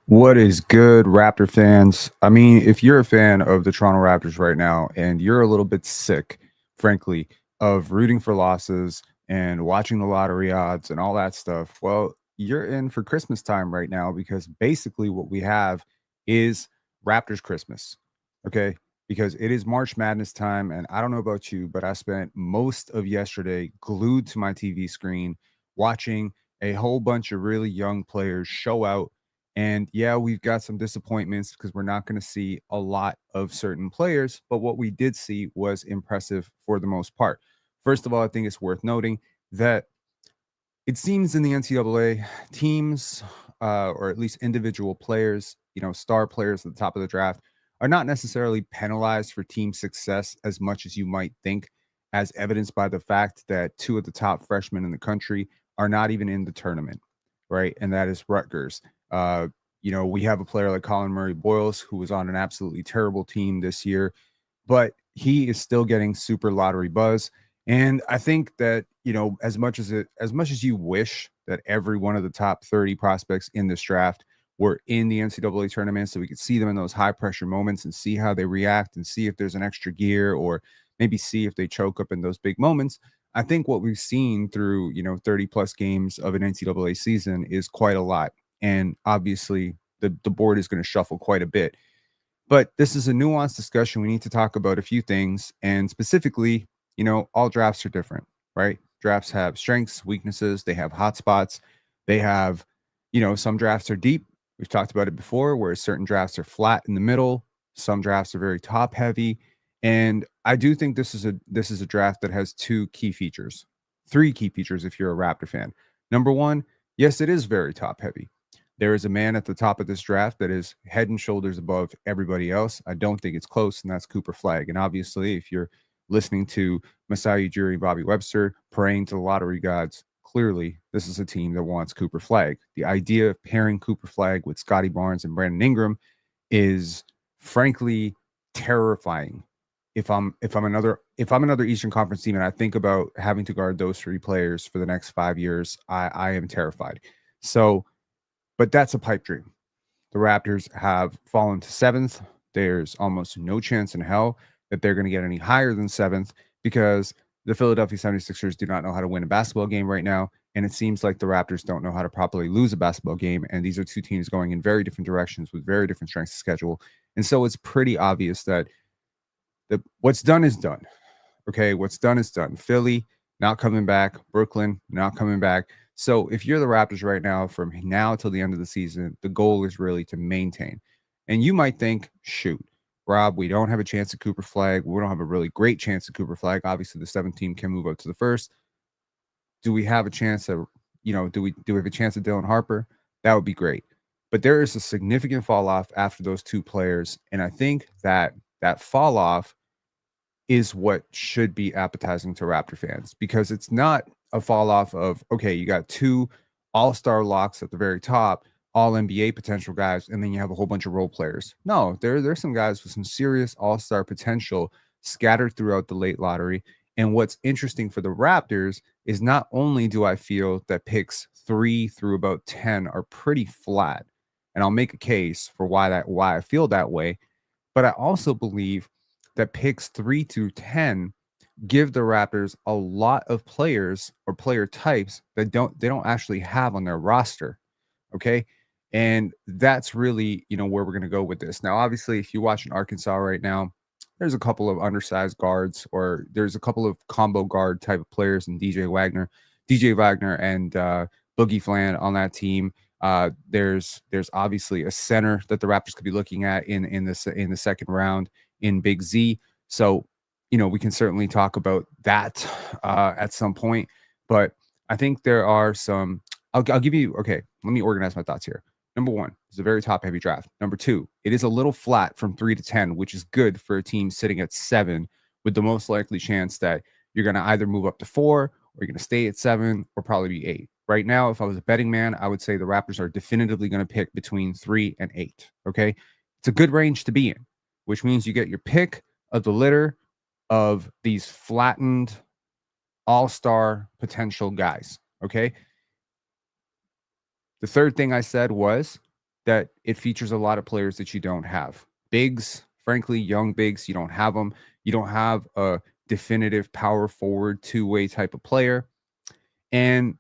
What is good, Raptor fans? I mean, if you're a fan of the Toronto Raptors right now and you're a little bit sick, frankly, of rooting for losses and watching the lottery odds and all that stuff, well, you're in for Christmas time right now because basically what we have is Raptors Christmas. Okay. Because it is March Madness time. And I don't know about you, but I spent most of yesterday glued to my TV screen watching a whole bunch of really young players show out. And yeah, we've got some disappointments because we're not going to see a lot of certain players, but what we did see was impressive for the most part. First of all, I think it's worth noting that it seems in the NCAA, teams, or at least individual players, star players at the top of the draft, are not necessarily penalized for team success as much as you might think, as evidenced by the fact that two of the top freshmen in the country are not even in the tournament, right? And that is Rutgers. Uh, we have a player like Colin Murray Boyles, who was on an absolutely terrible team this year, but he is still getting super lottery buzz. And I think that, as much as you wish that every one of the top 30 prospects in this draft were in the NCAA tournament so we could see them in those high pressure moments and see how they react and see if there's an extra gear or maybe see if they choke up in those big moments. I think what we've seen through, 30 plus games of an NCAA season is quite a lot. And obviously the board is going to shuffle quite a bit. But this is a nuanced discussion. We need to talk about a few things. And specifically, all drafts are different, right? Drafts have strengths, weaknesses, they have hot spots. They have, some drafts are deep. We've talked about it before, where certain drafts are flat in the middle. Some drafts are very top heavy. And I do think this is a draft that has two key features, three key features if you're a Raptor fan. Number one, yes, it is very top heavy. There is a man at the top of this draft that is head and shoulders above everybody else. I don't think it's close, and that's Cooper Flagg. And obviously, if you're listening to Masai Ujiri and Bobby Webster praying to the lottery gods, clearly this is a team that wants Cooper Flagg. The idea of pairing Cooper Flagg with Scottie Barnes and Brandon Ingram is frankly terrifying. If I'm another Eastern Conference team and I think about having to guard those three players for the next 5 years, I am terrified. So, but that's a pipe dream. The Raptors have fallen to seventh. There's almost no chance in hell that they're going to get any higher than seventh because the Philadelphia 76ers do not know how to win a basketball game right now. And it seems like the Raptors don't know how to properly lose a basketball game. And these are two teams going in very different directions with very different strengths of schedule. And so it's pretty obvious that what's done is done. Okay, what's done is done. Philly not coming back, Brooklyn not coming back. So if you're the Raptors right now, from now till the end of the season, the goal is really to maintain. And you might think, shoot, Rob, we don't have a chance at Cooper Flagg. We don't have a really great chance at Cooper Flagg. Obviously, the seventh team can move up to the first. Do we have a chance of, do we have a chance at Dylan Harper? That would be great. But there is a significant fall off after those two players. And I think that fall off is what should be appetizing to Raptor fans because it's not a fall off of, okay, you got two all-star locks at the very top, all NBA potential guys, and then you have a whole bunch of role players. No, there's some guys with some serious all-star potential scattered throughout the late lottery. And what's interesting for the Raptors is not only do I feel that picks 3 through about 10 are pretty flat, and I'll make a case for why I feel that way, but I also believe that picks 3 through 10 give the Raptors a lot of players or player types that they don't actually have on their roster. Okay. And that's really, where we're going to go with this. Now, obviously, if you're watching Arkansas right now, there's a couple of undersized guards, or there's a couple of combo guard type of players in DJ Wagner and Boogie Flan on that team. There's obviously a center that the Raptors could be looking at in the second round in Big Z. So, we can certainly talk about that at some point. But I think there are some. I'll give you. Okay, let me organize my thoughts here. Number one, it's a very top heavy draft. Number two, it is a little flat from 3 to 10, which is good for a team sitting at 7, with the most likely chance that you're going to either move up to 4 or you're going to stay at 7 or probably be 8. Right now, if I was a betting man, I would say the Raptors are definitively going to pick between 3 and 8. Okay. It's a good range to be in, which means you get your pick of the litter of these flattened all-star potential guys. Okay. The third thing I said was that it features a lot of players that you don't have. Bigs, frankly, young bigs, you don't have them. You don't have a definitive power forward two-way type of player. And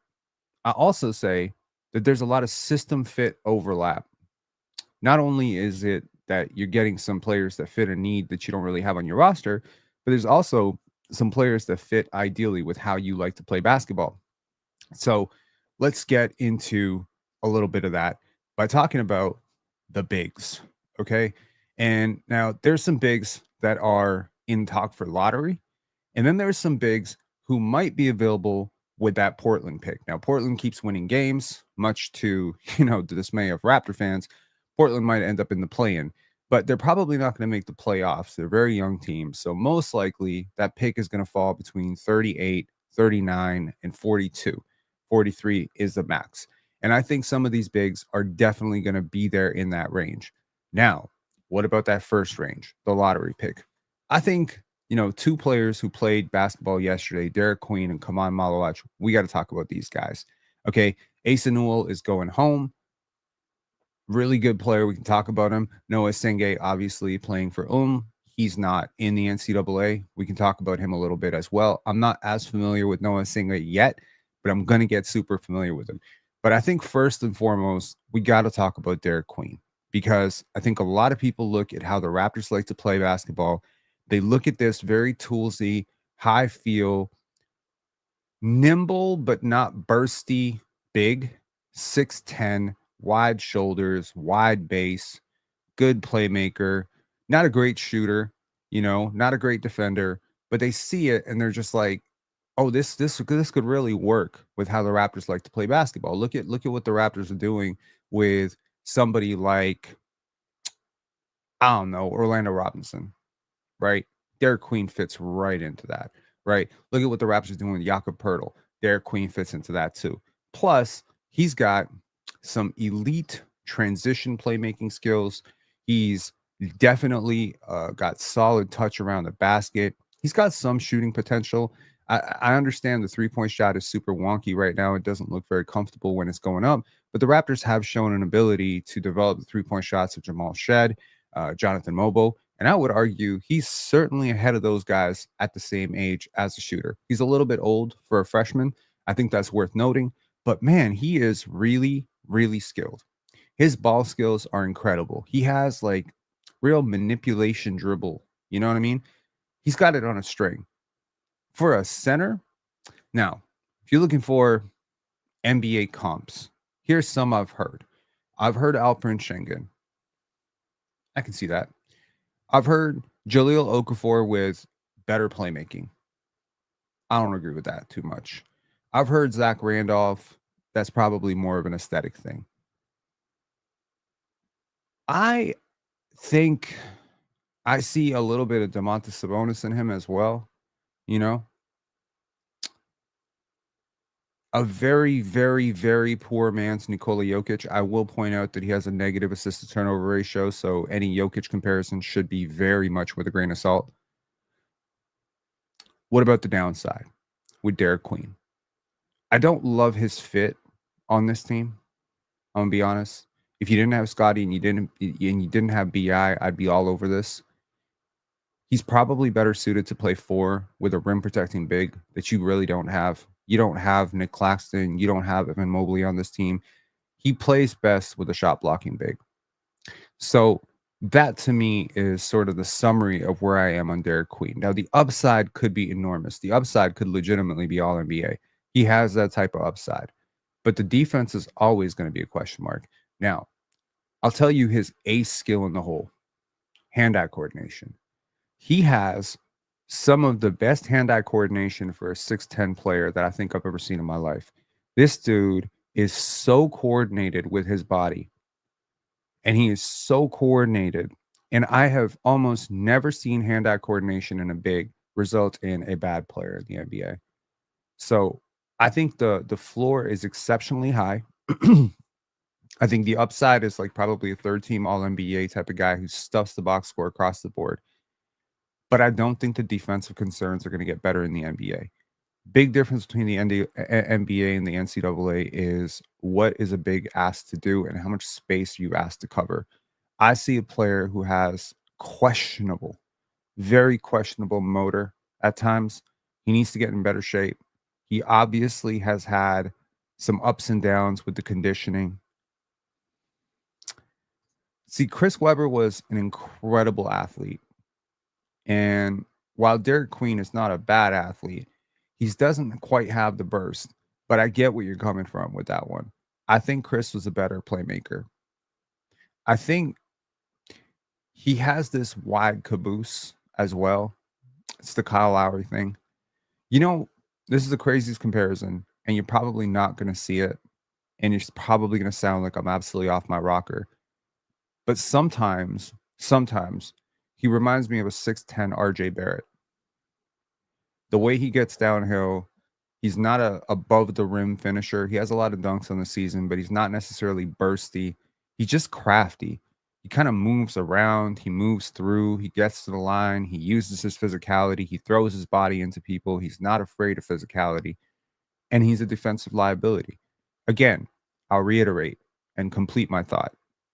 I also say that there's a lot of system fit overlap. Not only is it that you're getting some players that fit a need that you don't really have on your roster, but there's also some players that fit ideally with how you like to play basketball. So let's get into a little bit of that by talking about the bigs. Okay. And now there's some bigs that are in talk for lottery. And then there's some bigs who might be available with that Portland pick. Now, Portland keeps winning games, much to, the dismay of Raptor fans. Portland might end up in the play-in, but they're probably not going to make the playoffs. They're a very young team. So most likely that pick is going to fall between 38, 39, and 42. 43 is the max. And I think some of these bigs are definitely going to be there in that range. Now, what about that first range, the lottery pick? I think, two players who played basketball yesterday, Derek Queen and Kaman Malawach, we got to talk about these guys. Okay. Asa Newell is going home. Really good player. We can talk about him. Noah Senge, obviously playing for He's not in the NCAA. We can talk about him a little bit as well. I'm not as familiar with Noah Senge yet, but I'm going to get super familiar with him. But I think first and foremost, we got to talk about Derek Queen, because I think a lot of people look at how the Raptors like to play basketball. They look at this very toolsy, high feel, nimble but not bursty, big, 6'10", wide shoulders, wide base, good playmaker, not a great shooter, not a great defender, but they see it and they're just like, oh, this could really work with how the Raptors like to play basketball. Look at what the Raptors are doing with somebody like, I don't know, Orlando Robinson, right? Derek Queen fits right into that, right? Look at what the Raptors are doing with Jakob Poeltl. Derek Queen fits into that too. Plus, he's got some elite transition playmaking skills. He's definitely got solid touch around the basket. He's got some shooting potential. I understand the three-point shot is super wonky right now. It doesn't look very comfortable when it's going up, but the Raptors have shown an ability to develop the three-point shots of Jamal Shed, Jonathan Mobo, and I would argue he's certainly ahead of those guys at the same age as a shooter. He's a little bit old for a freshman. I think that's worth noting. But man, he is really, really skilled. His ball skills are incredible. He has like real manipulation dribble. You know what I mean? He's got it on a string. For a center, now, if you're looking for NBA comps, here's some I've heard. I've heard Alperen Sengun. I can see that. I've heard Jahlil Okafor with better playmaking. I don't agree with that too much. I've heard Zach Randolph. That's probably more of an aesthetic thing. I think I see a little bit of Domantas Sabonis in him as well. A very, very, very poor man's Nikola Jokic. I will point out that he has a negative assist to turnover ratio, so any Jokic comparison should be very much with a grain of salt. What about the downside with Derek Queen? I don't love his fit on this team. I'm gonna be honest. If you didn't have Scottie and you didn't have BI, I'd be all over this. He's probably better suited to play 4 with a rim protecting big that you really don't have. You don't have Nick Claxton. You don't have Evan Mobley on this team. He plays best with a shot blocking big. So that to me is sort of the summary of where I am on Derek Queen. Now, the upside could be enormous. The upside could legitimately be all NBA. He has that type of upside. But the defense is always going to be a question mark. Now, I'll tell you his ace skill in the hole, hand-eye coordination. He has some of the best hand-eye coordination for a 6'10 player that I think I've ever seen in my life. This dude is so coordinated with his body, and he is so coordinated. And I have almost never seen hand-eye coordination in a big result in a bad player in the NBA. So I think the floor is exceptionally high. I think the upside is like probably a third-team All-NBA type of guy who stuffs the box score across the board. But I don't think the defensive concerns are going to get better in the NBA. Big difference between the NBA and the NCAA is what is a big ask to do and how much space you ask to cover. I see a player who has questionable, very questionable motor at times. He needs to get in better shape. He obviously has had some ups and downs with the conditioning. See, Chris Webber was an incredible athlete. And while Derek Queen is not a bad athlete, he doesn't quite have the burst. But I get where you're coming from with that one. I think Chris was a better playmaker. I think he has this wide caboose as well. It's the Kyle Lowry thing. You know, this is the craziest comparison, and you're probably not going to see it. And it's probably going to sound like I'm absolutely off my rocker. But sometimes he reminds me of a 6'10 RJ Barrett. The way he gets downhill, he's not a above the rim finisher. He has a lot of dunks on the season, but he's not necessarily bursty. He's just crafty. He kind of moves around, he moves through, he gets to the line, he uses his physicality, he throws his body into people. He's not afraid of physicality, and he's a defensive liability. Again, I'll reiterate and complete my thought.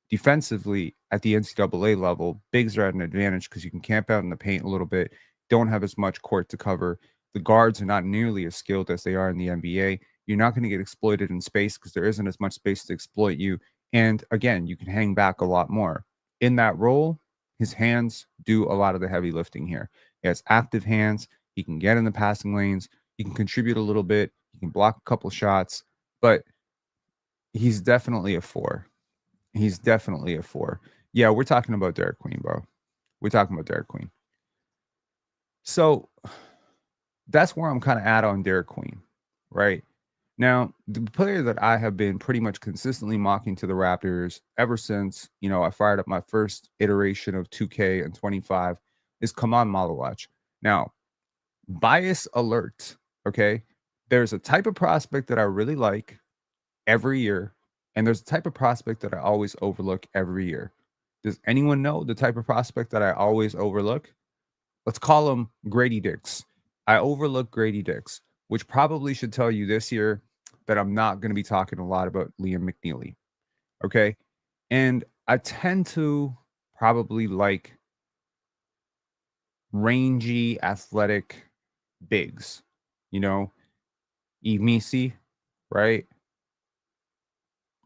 Defensively, at the NCAA level, bigs are at an advantage because you can camp out in the paint a little bit, don't have as much court to cover. The guards are not nearly as skilled as they are in the NBA. You're not going to get exploited in space because there isn't as much space to exploit you. And again, you can hang back a lot more. In that role, his hands do a lot of the heavy lifting here. He has active hands. He can get in the passing lanes. He can contribute a little bit. He can block a couple shots, but he's definitely a four. He's definitely a four. Yeah, we're talking about Derek Queen, bro. We're talking about Derek Queen. So that's where I'm kind of at on Derek Queen, right? Now, the player that I have been pretty much consistently mocking to the Raptors ever since, I fired up my first iteration of 2K and 25 is Kaman Malawach. Now, bias alert, okay? There's a type of prospect that I really like every year, and there's a type of prospect that I always overlook every year. Does anyone know the type of prospect that I always overlook? Let's call him Grady Dix. I overlook Grady Dix, which probably should tell you this year that I'm not going to be talking a lot about Liam McNeely. Okay. And I tend to probably like rangy, athletic bigs, you know, Emisi, right?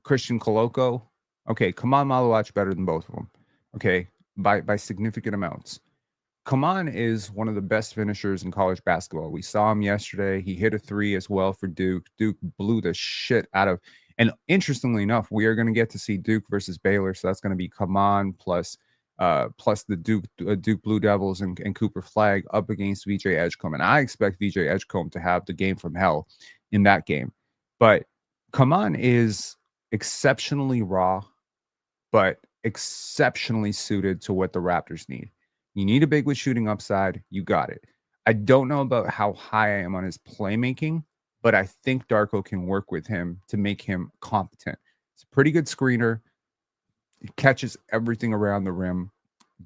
Christian Koloko. Okay. Kaman Malawach better than both of them. Okay. By significant amounts. Kaman is one of the best finishers in college basketball. We saw him yesterday. He hit a three as well for Duke. Duke blew the shit out of. And interestingly enough, we are going to get to see Duke versus Baylor. So that's going to be Kaman plus the Duke Blue Devils and Cooper Flagg up against VJ Edgecombe. And I expect VJ Edgecombe to have the game from hell in that game. But Kaman is exceptionally raw, but exceptionally suited to what the Raptors need. You need a big with shooting upside. You got it. I don't know about how high I am on his playmaking, but I think Darko can work with him to make him competent. He's a pretty good screener. He catches everything around the rim.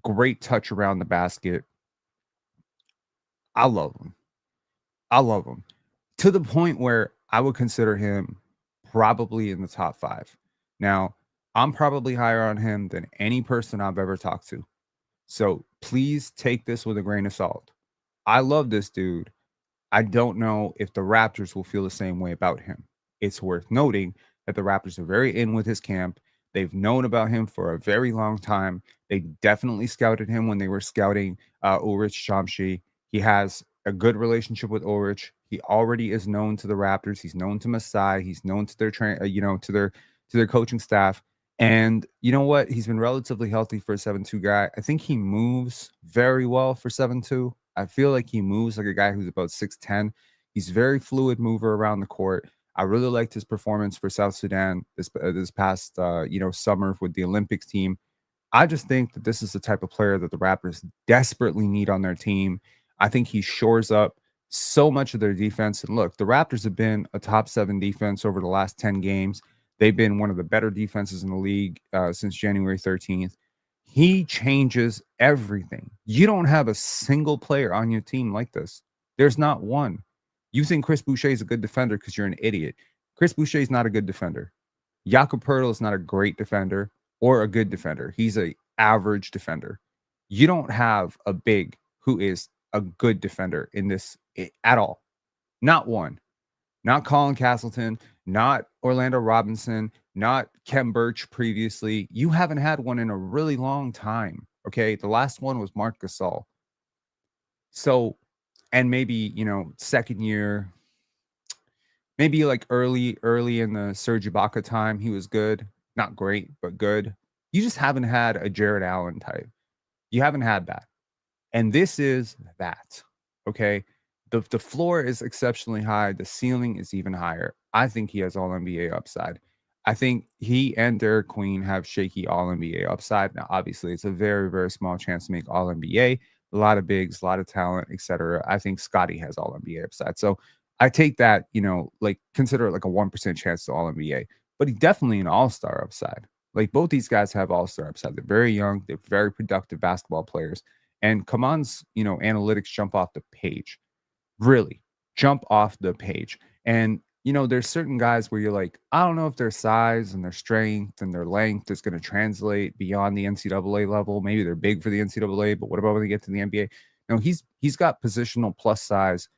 Great touch around the basket. I love him. I love him to the point where I would consider him probably in the top 5. Now, I'm probably higher on him than any person I've ever talked to. So please take this with a grain of salt. I love this dude. I don't know if the Raptors will feel the same way about him. It's worth noting that the Raptors are very in with his camp. They've known about him for a very long time. They definitely scouted him when they were scouting Ulrich Chomsky. He has a good relationship with Ulrich. He already is known to the Raptors. He's known to Masai. He's known to their to their coaching staff. And you know what? He's been relatively healthy for a 7'2" guy. I think he moves very well for 7'2". I feel like he moves like a guy who's about 6'10". He's very fluid mover around the court. I really liked his performance for South Sudan this past summer with the Olympics team. I just think that this is the type of player that the Raptors desperately need on their team. I think he shores up so much of their defense. And look, the Raptors have been a top 7 defense over the last 10 games. They've been one of the better defenses in the league since January 13th. He changes everything. You don't have a single player on your team like this. There's not one. You think Chris Boucher is a good defender because you're an idiot. Chris Boucher is not a good defender. Jakob Poeltl is not a great defender or a good defender. He's a average defender. You don't have a big who is a good defender in this at all. Not one. Not Colin Castleton, not Orlando Robinson, not Kem Birch previously. You haven't had one in a really long time. Okay. The last one was Marc Gasol. So, and maybe, second year, maybe like early in the Serge Ibaka time, he was good. Not great, but good. You just haven't had a Jared Allen type. You haven't had that. And this is that. Okay. The floor is exceptionally high. The ceiling is even higher. I think he has all NBA upside. I think he and Derek Queen have shaky all NBA upside. Now, obviously, it's a very, very small chance to make all NBA. A lot of bigs, a lot of talent, etc. I think Scottie has all NBA upside. So I take that, like consider it like a 1% chance to all NBA, but he definitely an all-star upside. Like both these guys have all-star upside. They're very young, they're very productive basketball players. And Kaman's, analytics jump off the page, really jump off the page. And, there's certain guys where you're like, I don't know if their size and their strength and their length is going to translate beyond the NCAA level. Maybe they're big for the NCAA, but what about when they get to the NBA? No, he's got positional plus size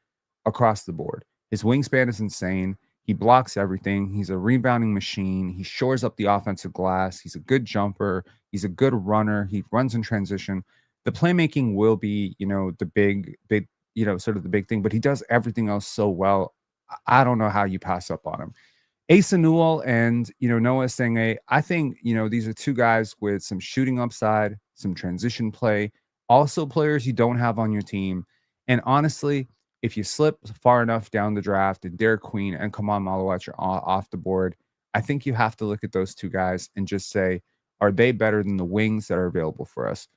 across the board. His wingspan is insane. He blocks everything. He's a rebounding machine. He shores up the offensive glass. He's a good jumper. He's a good runner. He runs in transition. The playmaking will be, the big, sort of the big thing, but he does everything else so well. I don't know how you pass up on him. Asa Newell and, Noah Senge, I think, these are two guys with some shooting upside, some transition play, also players you don't have on your team. And honestly, if you slip far enough down the draft and Derek Queen and Kaman Malawach are off the board, I think you have to look at those two guys and just say, are they better than the wings that are available for us?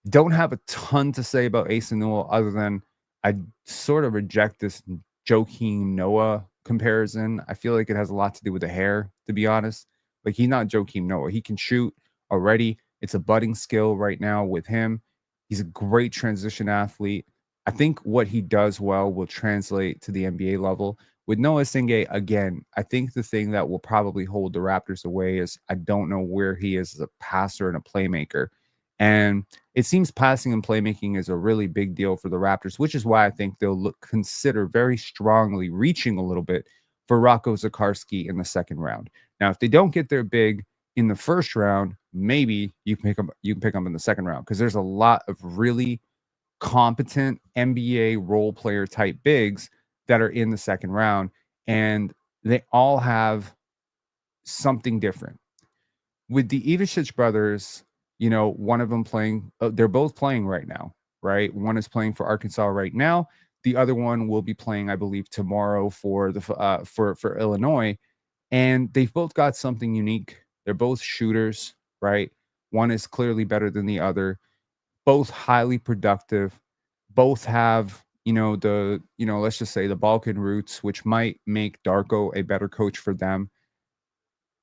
Don't have a ton to say about Asa Newell other than I sort of reject this Joakim Noah comparison. I feel like it has a lot to do with the hair, to be honest. Like he's not Joakim Noah. He can shoot already. It's a budding skill right now with him. He's a great transition athlete. I think what he does well will translate to the NBA level. With Noah Senge, again, I think the thing that will probably hold the Raptors away is I don't know where he is as a passer and a playmaker. And it seems passing and playmaking is a really big deal for the Raptors, which is why I think they'll consider very strongly reaching a little bit for Rocco Zakarsky in the second round. Now, if they don't get their big in the first round, maybe you can pick them in the second round because there's a lot of really competent NBA role player type bigs that are in the second round, and they all have something different. With the Ivicic brothers, one of them playing, they're both playing right now, right? One is playing for Arkansas right now. The other one will be playing, I believe, tomorrow for the for Illinois. And they've both got something unique. They're both shooters, right? One is clearly better than the other. Both highly productive. Both have, let's just say the Balkan roots, which might make Darko a better coach for them.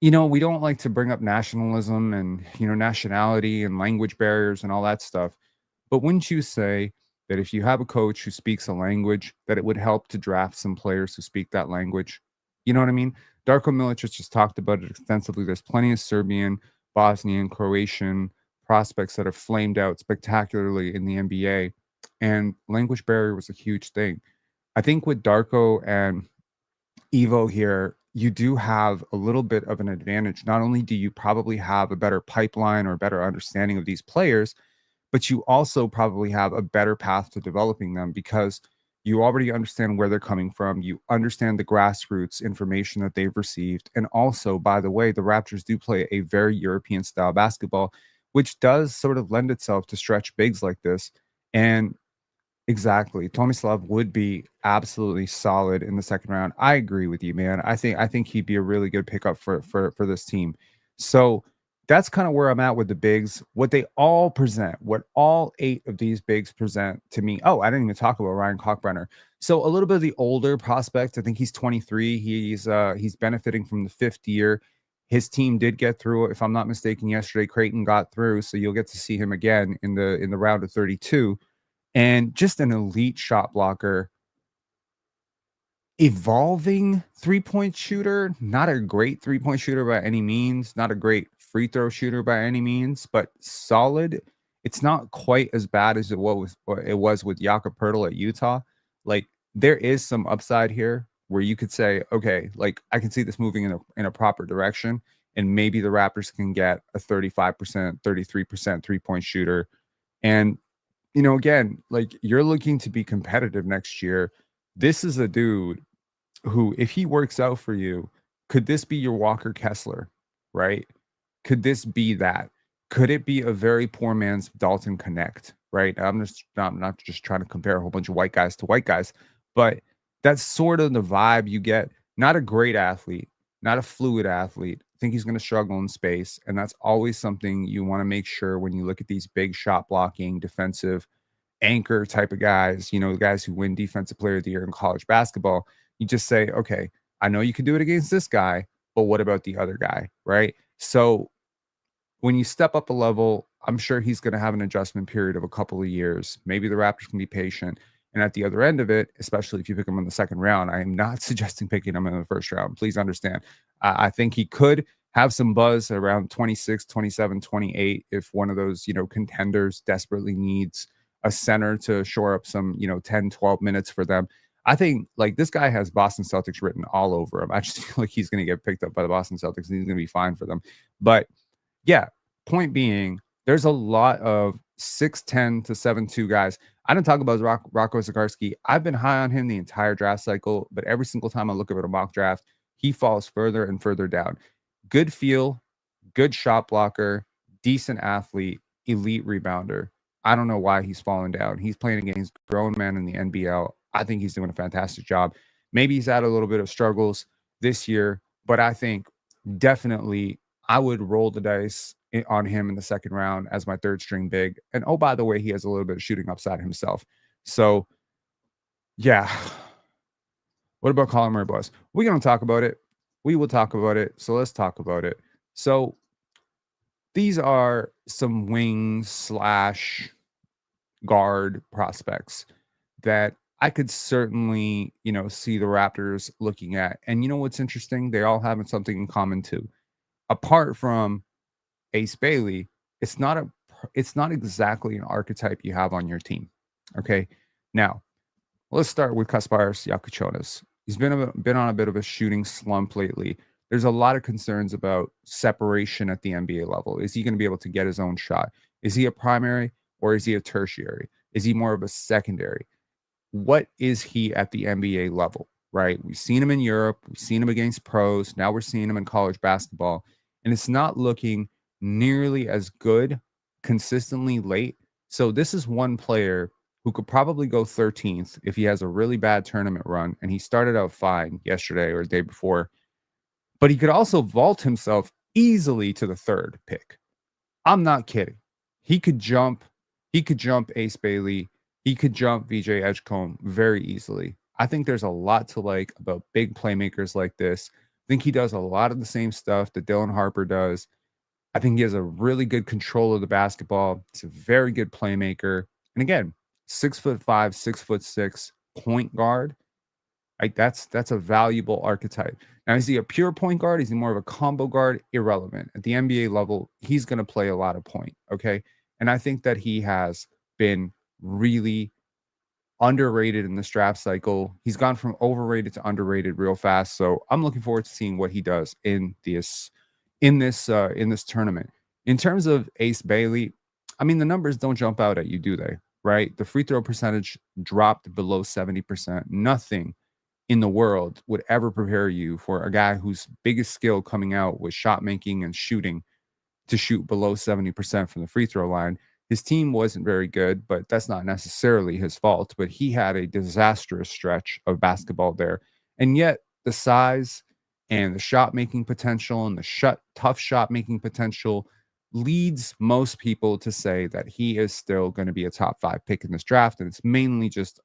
We don't like to bring up nationalism and, nationality and language barriers and all that stuff. But wouldn't you say that if you have a coach who speaks a language, that it would help to draft some players who speak that language? You know what I mean? Darko Milicic just talked about it extensively. There's plenty of Serbian, Bosnian, Croatian prospects that have flamed out spectacularly in the NBA. And language barrier was a huge thing. I think with Darko and Evo here, you do have a little bit of an advantage. Not only do you probably have a better pipeline or better understanding of these players, but you also probably have a better path to developing them because you already understand where they're coming from. You understand the grassroots information that they've received. And also, by the way, the Raptors do play a very European style basketball, which does sort of lend itself to stretch bigs like this. And exactly. Tomislav would be absolutely solid in the second round. I agree with you, man. I think he'd be a really good pickup for this team. So that's kind of where I'm at with the bigs. What they all present, what all 8 of these bigs present to me. Oh, I didn't even talk about Ryan Kalkbrenner. So a little bit of the older prospect. I think he's 23. He's benefiting from the 5th year. His team did get through, if I'm not mistaken, yesterday. Creighton got through, so you'll get to see him again in the round of 32. And just an elite shot blocker. evolving three-point shooter, not a great three-point shooter by any means, not a great free throw shooter by any means, but solid. It's not quite as bad as it was with Jakob Poeltl at Utah. Like, there is some upside here where you could say, okay, like, I can see this moving in a proper direction, and maybe the Raptors can get a 35%, 33% three-point shooter. And again, like, you're looking to be competitive next year. This is a dude who, if he works out for you, could this be your Walker Kessler, right? Could this be that? Could it be a very poor man's Dalton Connect, right? I'm not just trying to compare a whole bunch of white guys to white guys, but that's sort of the vibe you get. Not a great athlete, not a fluid athlete. I think he's going to struggle in space, and that's always something you want to make sure when you look at these big shot blocking, defensive anchor type of guys, the guys who win defensive player of the year in college basketball. You just say, okay, I know you can do it against this guy, but what about the other guy, right? So when you step up a level, I'm sure he's going to have an adjustment period of a couple of years. Maybe the Raptors can be patient. And at the other end of it, especially if you pick him in the second round, I am not suggesting picking him in the first round. Please understand. I think he could have some buzz around 26, 27, 28 if one of those, contenders desperately needs a center to shore up some, 10, 12 minutes for them. I think, like, this guy has Boston Celtics written all over him. I just feel like he's going to get picked up by the Boston Celtics and he's going to be fine for them. But yeah, point being, there's a lot of 6'10 to 7'2 guys. I didn't talk about Rocco Zikarsky. I've been high on him the entire draft cycle, but every single time I look at a mock draft, he falls further and further down. Good feel, good shot blocker, decent athlete, elite rebounder. I don't know why he's falling down. He's playing against grown men in the NBL. I think he's doing a fantastic job. Maybe he's had a little bit of struggles this year, but I think definitely I would roll the dice on him in the second round as my third string big. And oh, by the way, he has a little bit of shooting upside himself. So, yeah. What about Colin Murray, boys? We're going to talk about it. We will talk about it. So let's talk about it. So these are some wings slash guard prospects that I could certainly, see the Raptors looking at. And you know what's interesting? They all have something in common too. Apart from Ace Bailey, it's not exactly an archetype you have on your team. Okay. Now, let's start with Kasparas Yakuchonis. He's been on a bit of a shooting slump lately. There's a lot of concerns about separation at the NBA level. Is he going to be able to get his own shot? Is he a primary or is he a tertiary? Is he more of a secondary? What is he at the NBA level, right? We've seen him in Europe. We've seen him against pros. Now we're seeing him in college basketball. And it's not looking nearly as good consistently late. So this is one player who could probably go 13th if he has a really bad tournament run. And he started out fine yesterday or the day before. But he could also vault himself easily to the third pick. I'm not kidding. He could jump Ace Bailey. He could jump VJ Edgecombe very easily. I think there's a lot to like about big playmakers like this. I think he does a lot of the same stuff that Dylan Harper does. I think he has a really good control of the basketball. He's a very good playmaker. And again, 6'5", 6'6" point guard. Right? That's a valuable archetype. Now, is he a pure point guard? Is he more of a combo guard? Irrelevant. At the NBA level, he's going to play a lot of point. Okay. And I think that he has been really underrated in this draft cycle. He's gone from overrated to underrated real fast. So I'm looking forward to seeing what he does in this tournament. In terms of Ace Bailey, I mean, the numbers don't jump out at you, do they? Right? The free throw percentage dropped below 70%. Nothing in the world would ever prepare you for a guy whose biggest skill coming out was shot making and shooting to shoot below 70% from the free throw line. His team wasn't very good, but that's not necessarily his fault. But he had a disastrous stretch of basketball there. And yet the size and the shot making potential and the tough shot making potential leads most people to say that he is still going to be a top 5 pick in this draft. And it's mainly just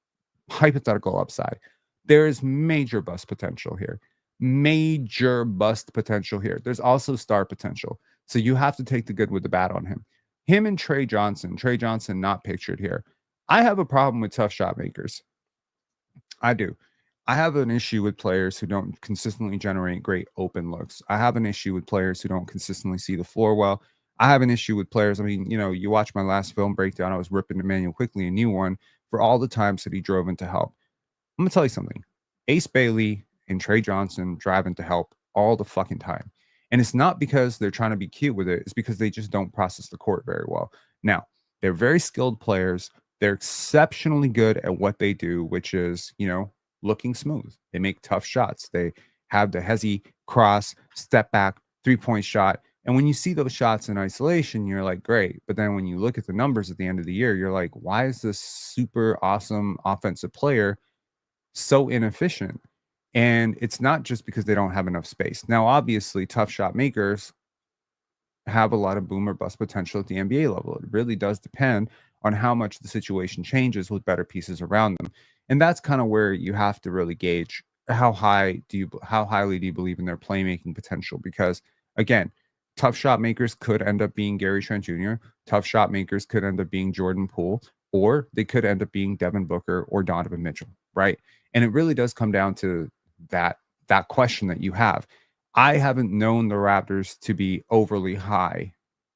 hypothetical upside. There is major bust potential here. Major bust potential here. There's also star potential. So you have to take the good with the bad on him. Him and Trey Johnson not pictured here. I have a problem with tough shot makers. I do. I have an issue with players who don't consistently generate great open looks. I have an issue with players who don't consistently see the floor well. I have an issue with players. I mean, you watch my last film breakdown, I was ripping Emmanuel Quickly a new one for all the times that he drove in to help. I'm gonna tell you something. Ace Bailey and Trey Johnson driving to help all the fucking time. And it's not because they're trying to be cute with it, it's because they just don't process the court very well. Now, they're very skilled players. They're exceptionally good at what they do, which is, looking smooth. They make tough shots. They have the hezzy cross, step back, 3-point shot. And when you see those shots in isolation, you're like, great. But then when you look at the numbers at the end of the year, you're like, why is this super awesome offensive player so inefficient? And it's not just because they don't have enough space. Now, obviously, tough shot makers have a lot of boom or bust potential at the NBA level. It really does depend on how much the situation changes with better pieces around them. And that's kind of where you have to really gauge how highly do you believe in their playmaking potential? Because again, tough shot makers could end up being Gary Trent Jr. Tough shot makers could end up being Jordan Poole, or they could end up being Devin Booker or Donovan Mitchell, right? And it really does come down to that question that you have. I haven't known the Raptors to be overly high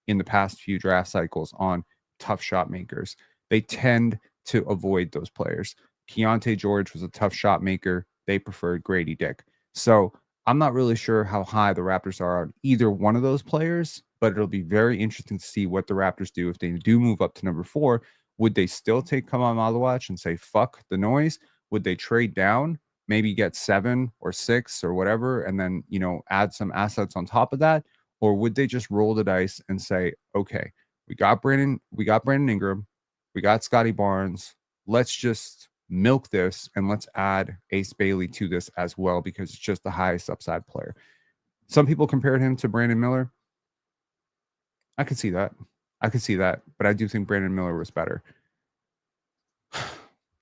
in the past few draft cycles on tough shot makers. They tend to avoid those players. Keontae George was a tough shot maker. They preferred Grady Dick. So I'm not really sure how high the Raptors are on either one of those players, but it'll be very interesting to see what the Raptors do if they do move up to number 4. Would they still take Kamal Malawach and say, fuck the noise? Would they trade down? Maybe get 7 or 6 or whatever, and then, add some assets on top of that? Or would they just roll the dice and say, okay, we got Brandon Ingram, we got Scottie Barnes. Let's just milk this and let's add Ace Bailey to this as well because it's just the highest upside player. Some people compared him to Brandon Miller. I could see that. But I do think Brandon Miller was better.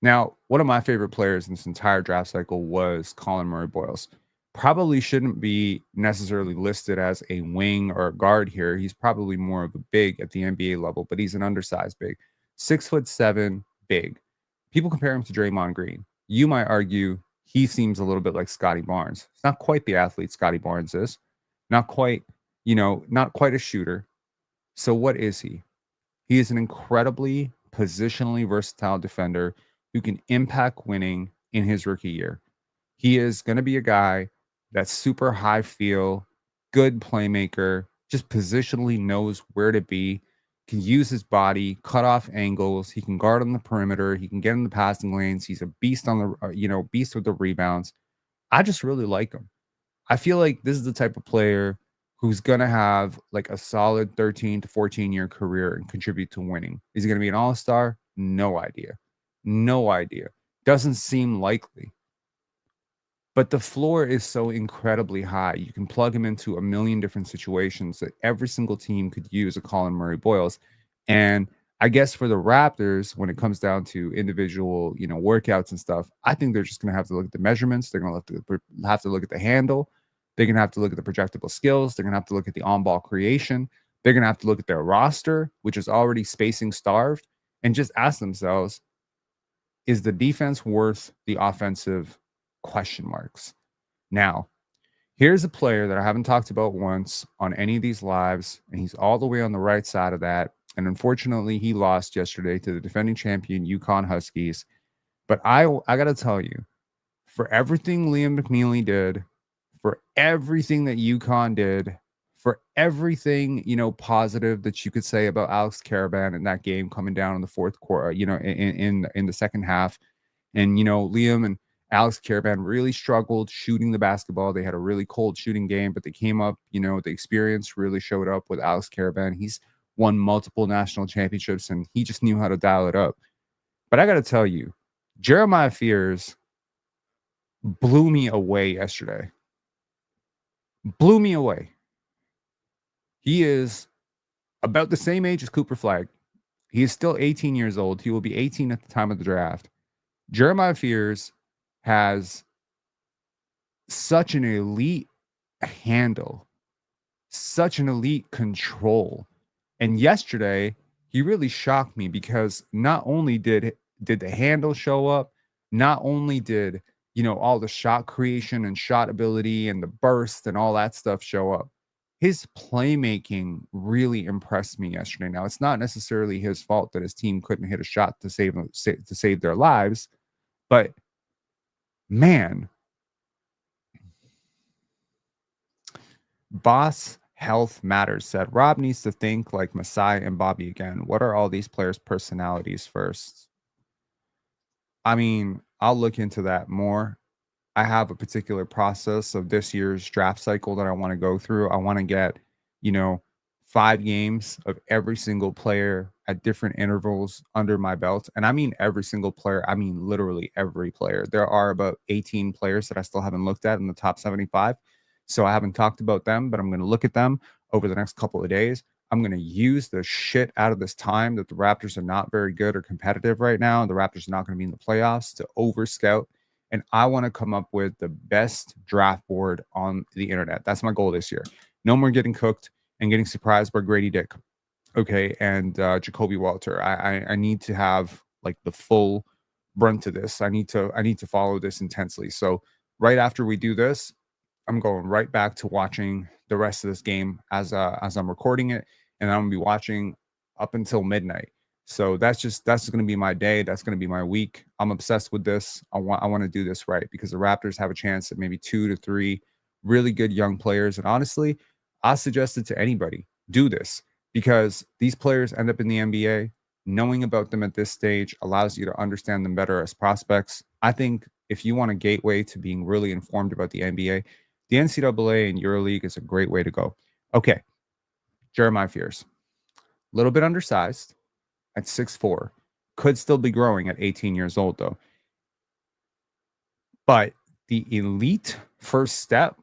Now, one of my favorite players in this entire draft cycle was Colin Murray-Boyles. Probably shouldn't be necessarily listed as a wing or a guard here. He's probably more of a big at the NBA level, but he's an undersized big. 6'7" big. People compare him to Draymond Green. You might argue he seems a little bit like Scottie Barnes. It's not quite the athlete Scottie Barnes is. Not quite a shooter. So what is he? He is an incredibly positionally versatile defender who can impact winning in his rookie year. He is going to be a guy that's super high feel, good playmaker, just positionally knows where to be, can use his body, cut off angles. He can guard on the perimeter. He can get in the passing lanes. He's a beast on the, beast with the rebounds. I just really like him. I feel like this is the type of player who's going to have like a solid 13 to 14-year career and contribute to winning. Is he going to be an all-star? No idea. Doesn't seem likely. But the floor is so incredibly high. You can plug him into a million different situations that every single team could use a Colin Murray-Boyles. And I guess for the Raptors, when it comes down to individual, workouts and stuff, I think they're just going to have to look at the measurements. They're going to have to look at the handle. They're going to have to look at the projectable skills. They're going to have to look at the on-ball creation. They're going to have to look at their roster, which is already spacing starved, and just ask themselves, is the defense worth the offensive question marks? Now, here's a player that I haven't talked about once on any of these lives, and he's all the way on the right side of that. And unfortunately, he lost yesterday to the defending champion UConn Huskies. But I got to tell you, for everything Liam McNeely did, for everything that UConn did, for everything, positive that you could say about Alex Caravan in that game coming down in the fourth quarter, in the second half. And, Liam and Alex Caravan really struggled shooting the basketball. They had a really cold shooting game, but they came up, the experience really showed up with Alex Caravan. He's won multiple national championships, and he just knew how to dial it up. But I got to tell you, Jeremiah Fears blew me away yesterday. Blew me away. He is about the same age as Cooper Flagg. He is still 18 years old. He will be 18 at the time of the draft. Jeremiah Fears has such an elite handle, such an elite control. And yesterday, he really shocked me because not only did the handle show up, not only did all the shot creation and shot ability and the burst and all that stuff show up. His playmaking really impressed me yesterday. Now, it's not necessarily his fault that his team couldn't hit a shot to save their lives, but man, Boss Health Matters said Rob needs to think like Masai and Bobby again. What are all these players' personalities first? I mean, I'll look into that more. I have a particular process of this year's draft cycle that I want to go through. I want to get, you know, 5 games of every single player at different intervals under my belt. And I mean every single player. I mean literally every player. There are about 18 players that I still haven't looked at in the top 75. So I haven't talked about them, but I'm going to look at them over the next couple of days. I'm going to use the shit out of this time that the Raptors are not very good or competitive right now. The Raptors are not going to be in the playoffs to over scout, and I want to come up with the best draft board on the internet. That's my goal this year. No more getting cooked and getting surprised by Grady Dick, okay, and Jacoby Walter. I need to have like the full brunt of this. I need to follow this intensely. So right after we do this, I'm going right back to watching the rest of this game as I'm recording it, and I'm gonna be watching up until midnight. So that's going to be my day. That's going to be my week. I'm obsessed with this. I want to do this right because the Raptors have a chance at maybe 2 to 3 really good young players. And honestly, I suggest it to anybody. Do this because these players end up in the NBA. Knowing about them at this stage allows you to understand them better as prospects. I think if you want a gateway to being really informed about the NBA, the NCAA and EuroLeague is a great way to go. Okay, Jeremiah Fears, a little bit undersized at 6'4", could still be growing at 18 years old, though. But the elite first step,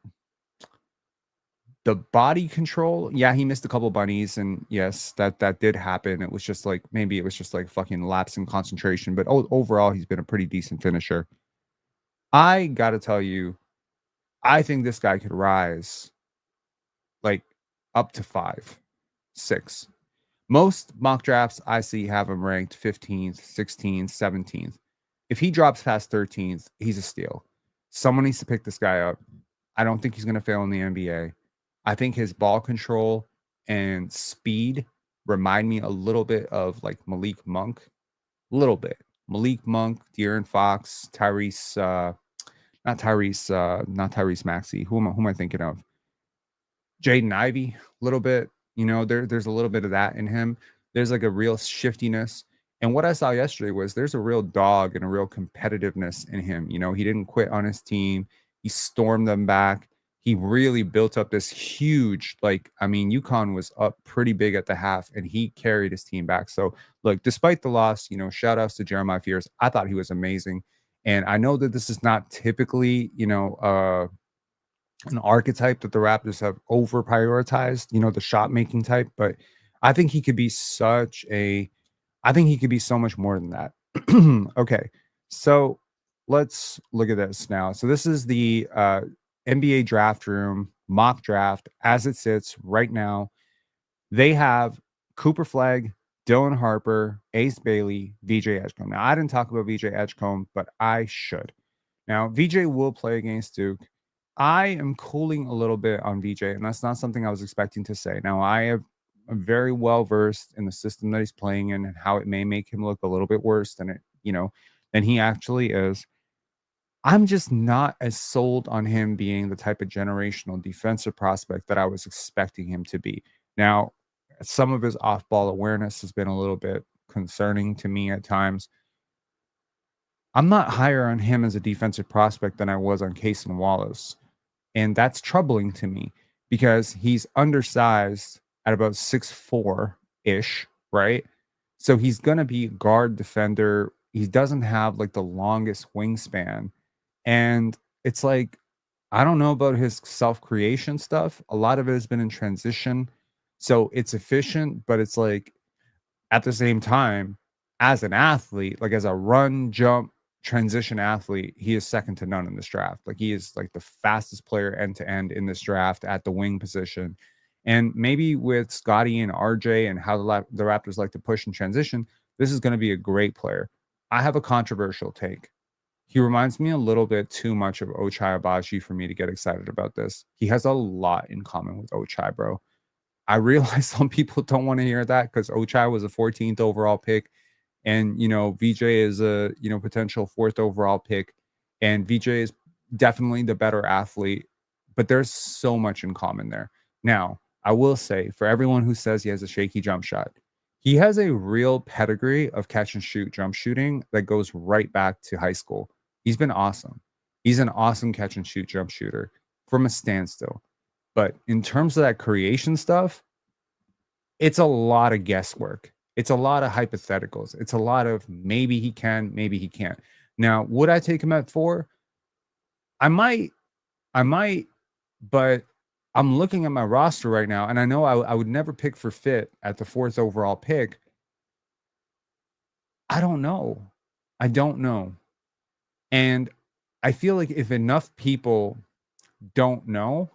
the body control, yeah, he missed a couple bunnies, and yes, that did happen. It was just like maybe it was just like fucking lapse in concentration, but overall, he's been a pretty decent finisher. I gotta tell you, I think this guy could rise like up to 5, 6. Most mock drafts I see have him ranked 15th, 16th, 17th. If he drops past 13th, he's a steal. Someone needs to pick this guy up. I don't think he's going to fail in the NBA. I think his ball control and speed remind me a little bit of like Malik Monk. A little bit. Malik Monk, De'Aaron Fox, not Tyrese Maxey. Who am I thinking of? Jaden Ivey, a little bit. There's a little bit of that in him. There's like a real shiftiness. And what I saw yesterday was there's a real dog and a real competitiveness in him. He didn't quit on his team. He stormed them back. He really built up this huge, UConn was up pretty big at the half and he carried his team back. So look, despite the loss, shout outs to Jeremiah Fears. I thought he was amazing. And I know that this is not typically, an archetype that the Raptors have over prioritized, the shot making type, but I think he could be I think he could be so much more than that. Okay. So let's look at this now. So this is the NBA draft room mock draft as it sits right now. They have Cooper Flagg, Dylan Harper, Ace Bailey, VJ Edgecombe. Now, I didn't talk about VJ Edgecombe, but I should. Now, VJ will play against Duke. I am cooling a little bit on VJ, and that's not something I was expecting to say. Now, I'm very well versed in the system that he's playing in and how it may make him look a little bit worse than he actually is. I'm just not as sold on him being the type of generational defensive prospect that I was expecting him to be. Now, some of his off-ball awareness has been a little bit concerning to me at times. I'm not higher on him as a defensive prospect than I was on Cason Wallace. And that's troubling to me because he's undersized at about 6'4"-ish, right? So he's going to be a guard defender. He doesn't have like the longest wingspan. And it's like, I don't know about his self-creation stuff. A lot of it has been in transition. So it's efficient, but it's like at the same time, as an athlete, like as a run, jump, transition athlete, he is second to none in this draft. Like he is like the fastest player end to end in this draft at the wing position. And maybe with Scottie and RJ and how the Raptors like to push and transition, this is going to be a great player. I have a controversial take. He reminds me a little bit too much of Ochai Abaji for me to get excited about this. He has a lot in common with Ochai, bro. I realize some people don't want to hear that because Ochai was a 14th overall pick, and VJ is a potential 4th overall pick, and VJ is definitely the better athlete, but there's so much in common there. Now, I will say, for everyone who says he has a shaky jump shot, he has a real pedigree of catch and shoot jump shooting that goes right back to high school. He's been awesome. He's an awesome catch and shoot jump shooter from a standstill. But in terms of that creation stuff, it's a lot of guesswork. It's a lot of hypotheticals. It's a lot of maybe he can, maybe he can't. Now, would I take him at 4? I might, I might, but I'm looking at my roster right now, and I know I would never pick for fit at the 4th overall pick. I don't know. I don't know. And I feel like if enough people don't know,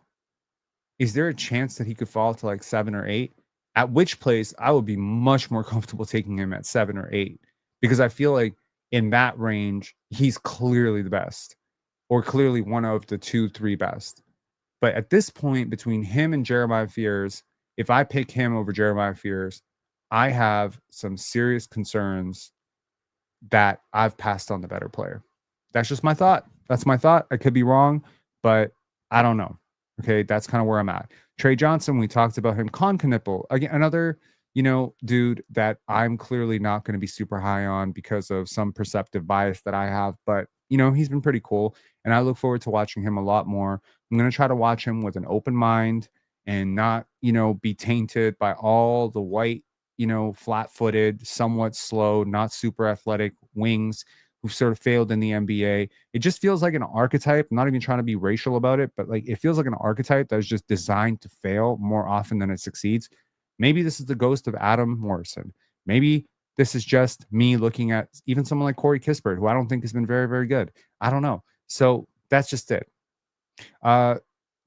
is there a chance that he could fall to like 7 or 8? At which place I would be much more comfortable taking him at 7 or 8, because I feel like in that range, he's clearly the best, or clearly one of the 2, 3 best. But at this point, between him and Jeremiah Fears, if I pick him over Jeremiah Fears, I have some serious concerns that I've passed on the better player. That's just my thought. That's my thought. I could be wrong, but I don't know. Okay, that's kind of where I'm at. Trey Johnson, we talked about him. Con Knipple, again, another, dude that I'm clearly not going to be super high on because of some perceptive bias that I have, but he's been pretty cool, and I look forward to watching him a lot more. I'm going to try to watch him with an open mind and not, be tainted by all the white, flat-footed, somewhat slow, not super athletic wings who've sort of failed in the NBA. It just feels like an archetype. I'm not even trying to be racial about it, but like it feels like an archetype that is just designed to fail more often than it succeeds. Maybe this is the ghost of Adam Morrison. Maybe this is just me looking at even someone like Corey Kispert, who I don't think has been very, very good. I don't know. So that's just it. Uh,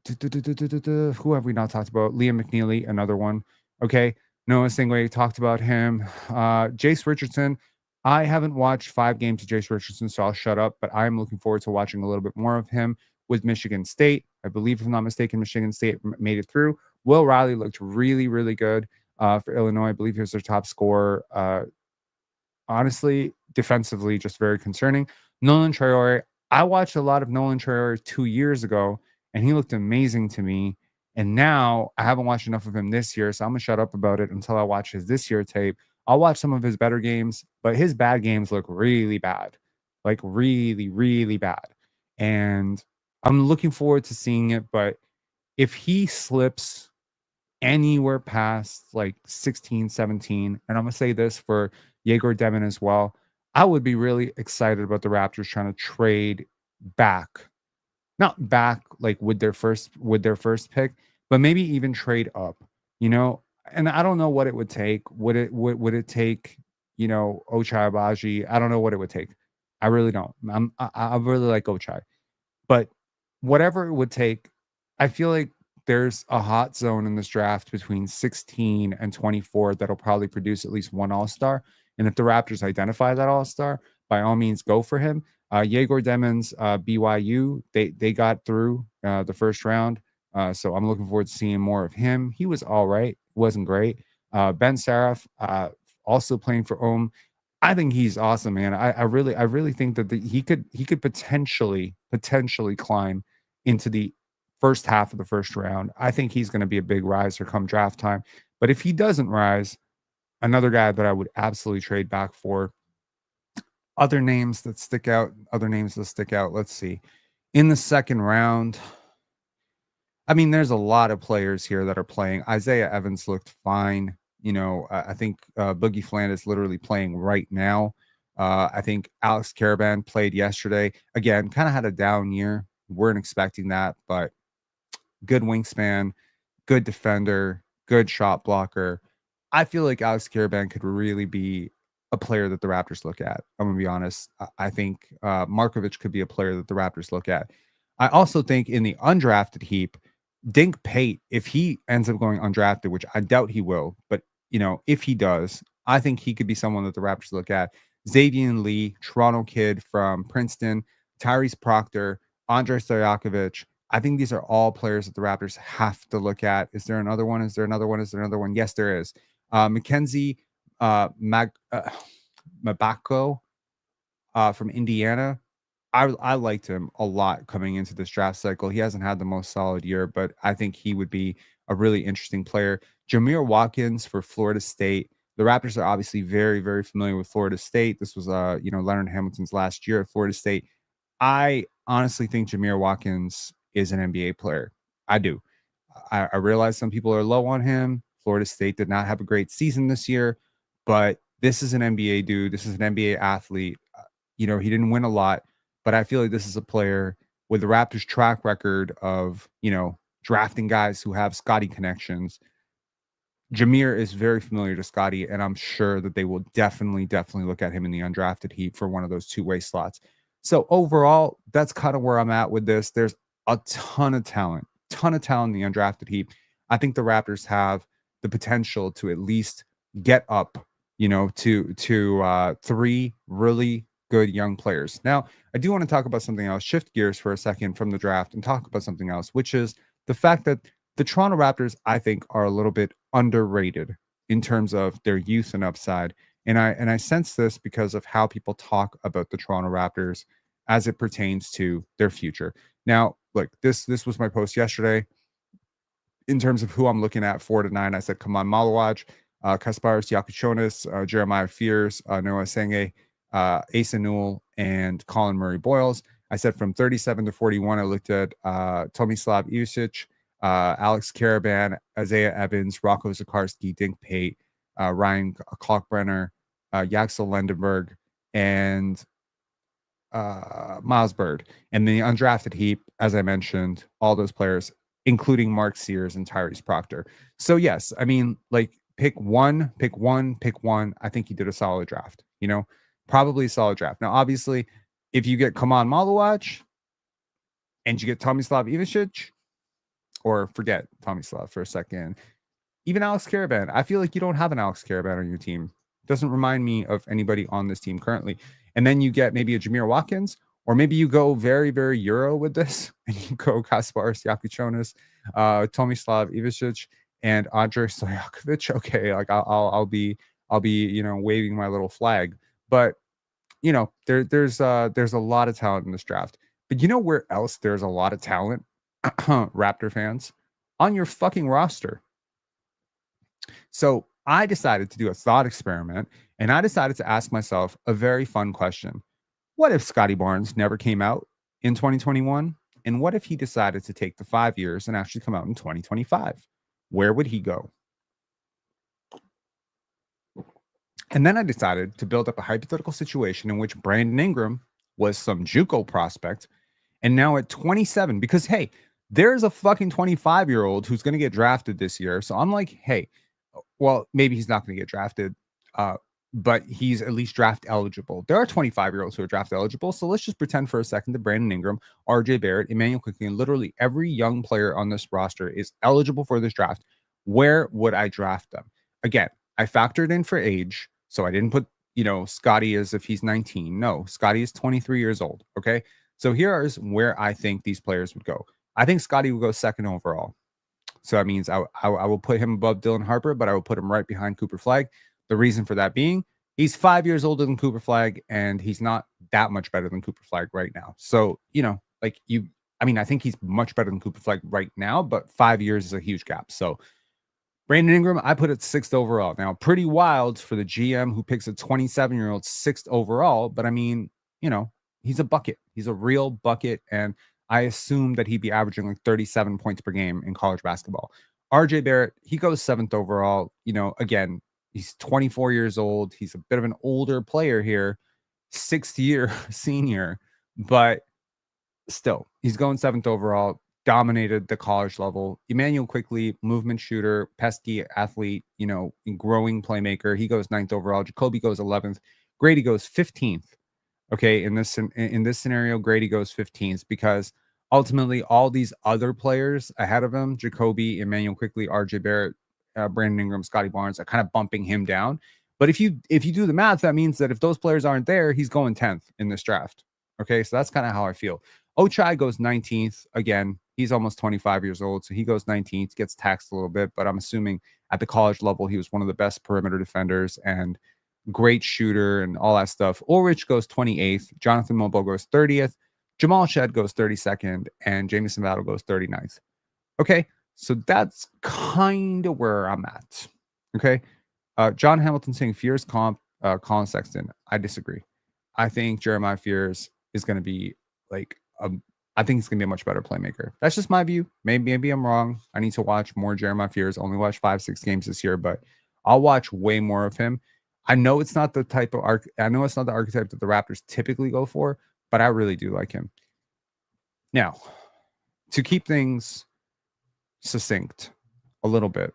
who have we not talked about? Liam McNeely, another one. Okay. Noah Singway, talked about him. Jace Richardson. I haven't watched 5 games of Jace Richardson, so I'll shut up, but I'm looking forward to watching a little bit more of him with Michigan State. I believe, if I'm not mistaken, Michigan State made it through. Will Riley looked really, really good for Illinois. I believe he was their top scorer. Honestly, defensively, just very concerning. Nolan Traore. I watched a lot of Nolan Traore 2 years ago, and he looked amazing to me. And now I haven't watched enough of him this year, so I'm gonna shut up about it until I watch his this year tape. I'll watch some of his better games, but his bad games look really bad, like really, really bad. And I'm looking forward to seeing it. But if he slips anywhere past like 16, 17, and I'm gonna say this for Yegor Demon as well, I would be really excited about the Raptors trying to trade back, not back like with their first pick, but maybe even trade up, you know. And I don't know what it would take. Would it take, Ochai Abaji? I don't know what it would take. I really don't. I really like Ochai. But whatever it would take, I feel like there's a hot zone in this draft between 16 and 24 that'll probably produce at least one all-star. And if the Raptors identify that all-star, by all means, go for him. Yegor Demons, BYU, they got through the first round. So I'm looking forward to seeing more of him. He was all right. Wasn't great. Ben Saraf, also playing for Ohm. I think he's awesome, man. I really think that he could potentially climb into the first half of the first round. I think he's going to be a big riser come draft time. But if he doesn't rise, another guy that I would absolutely trade back for. Other names that stick out. Let's see. In the second round, I mean, there's a lot of players here that are playing. Isaiah Evans looked fine. I think Boogie Fland is literally playing right now. I think Alex Caravan played yesterday. Again, kind of had a down year. Weren't expecting that, but good wingspan, good defender, good shot blocker. I feel like Alex Caravan could really be a player that the Raptors look at. I'm going to be honest. I think Markovic could be a player that the Raptors look at. I also think in the undrafted heap, Dink Pate, if he ends up going undrafted, which I doubt he will, but if he does, I think he could be someone that the Raptors look at. Xavier Lee, Toronto kid from Princeton. Tyrese Proctor, Andrei Stojakovic. I think these are all players that the Raptors have to look at. Is there another one? Is there another one? Is there another one? Yes, there is. Mackenzie Mabako from Indiana. I liked him a lot coming into this draft cycle. He hasn't had the most solid year, but I think he would be a really interesting player. Jameer Watkins for Florida State. The Raptors are obviously very, very familiar with Florida State. This was Leonard Hamilton's last year at Florida State. I honestly think Jameer Watkins is an NBA player. I do. I realize some people are low on him. Florida State did not have a great season this year, but this is an NBA dude. This is an NBA athlete. He didn't win a lot, but I feel like this is a player with the Raptors' track record of, drafting guys who have Scottie connections. Jameer is very familiar to Scottie, and I'm sure that they will definitely look at him in the undrafted heap for one of those two-way slots. So overall, that's kind of where I'm at with this. There's a ton of talent in the undrafted heap. I think the Raptors have the potential to at least get up, to three really good young players. Now, I do want to talk about something else, shift gears for a second from the draft and talk about something else, which is the fact that the Toronto Raptors, I think, are a little bit underrated in terms of their youth and upside. And I sense this because of how people talk about the Toronto Raptors as it pertains to their future. Now, look, this was my post yesterday. In terms of who I'm looking at 4 to 9, I said Kaman Malawaj, Kasparis Yakuchonis, Jeremiah Fears, Noah Senge, Asa Newell, and Colin Murray Boyles. I said from 37 to 41, I looked at Tomislav Ivicic, Alex Karaban, Isaiah Evans, Rocco Zakarski, Dink Pate, Ryan Kalkbrenner, Yaxel Lendenberg, and Miles Bird. And the undrafted heap, as I mentioned, all those players, including Mark Sears and Tyrese Proctor. So yes, I mean, like pick one. I think he did a solid draft, probably a solid draft. Now, obviously, if you get Kaman Malawaj and you get Tomislav Ivicic, or forget Tomislav for a second, even Alex Karaban, I feel like you don't have an Alex Karaban on your team. Doesn't remind me of anybody on this team currently. And then you get maybe a Jameer Watkins, or maybe you go very, very Euro with this, and you go Kasparis Yakuchonis, Tomislav Ivicic, and Andrei Stojakovic. Okay, like I'll be waving my little flag. But there's a lot of talent in this draft. But you know where else there's a lot of talent, Raptor fans? On your fucking roster. So I decided to do a thought experiment, and I decided to ask myself a very fun question. What if Scottie Barnes never came out in 2021? And what if he decided to take the 5 years and actually come out in 2025? Where would he go? And then I decided to build up a hypothetical situation in which Brandon Ingram was some JUCO prospect, and now at 27, because hey, there's a fucking 25-year-old who's going to get drafted this year. So I'm like, hey, well, maybe he's not going to get drafted, but he's at least draft eligible. There are 25-year-olds who are draft eligible. So let's just pretend for a second that Brandon Ingram, RJ Barrett, Emmanuel Quickly, and literally every young player on this roster is eligible for this draft. Where would I draft them? Again, I factored in for age. So I didn't put, Scottie as if he's 19. No, Scottie is 23 years old. Okay. So here is where I think these players would go. I think Scottie will go second overall. So that means I will put him above Dylan Harper, but I will put him right behind Cooper Flagg. The reason for that being he's 5 years older than Cooper Flagg, and he's not that much better than Cooper Flagg right now. So, I think he's much better than Cooper Flagg right now, but 5 years is a huge gap. So Brandon Ingram, I put it 6th overall. Now, pretty wild for the GM who picks a 27-year-old 6th overall, but I mean, he's a bucket. He's a real bucket, and I assume that he'd be averaging like 37 points per game in college basketball. RJ Barrett, he goes 7th overall. Again, he's 24 years old. He's a bit of an older player here, 6th year senior, but still, he's going 7th overall. Dominated the college level. Emmanuel Quickly, movement shooter, pesky athlete, growing playmaker. He goes 9th overall. Jacoby goes 11th. Grady goes 15th. Okay, in this scenario, Grady goes 15th because ultimately all these other players ahead of him, Jacoby, Emmanuel Quickly, RJ Barrett, Brandon Ingram, Scottie Barnes, are kind of bumping him down. But if you do the math, that means that if those players aren't there, he's going 10th in this draft. Okay, so that's kind of how I feel. Ochai goes 19th. Again, he's almost 25 years old, so he goes 19th, gets taxed a little bit, but I'm assuming at the college level, he was one of the best perimeter defenders and great shooter and all that stuff. Ulrich goes 28th. Jonathan Mobo goes 30th. Jamal Shed goes 32nd, and Jamison Battle goes 39th. Okay, so that's kind of where I'm at. Okay, John Hamilton saying Fears comp Colin Sexton. I disagree. I think Jeremiah Fears is going to be like I think he's going to be a much better playmaker. That's just my view. Maybe I'm wrong. I need to watch more Jeremiah Fears. Only watch 5-6 games this year, but I'll watch way more of him. I know it's not the type of I know it's not the archetype that the Raptors typically go for, but I really do like him. Now, to keep things succinct a little bit,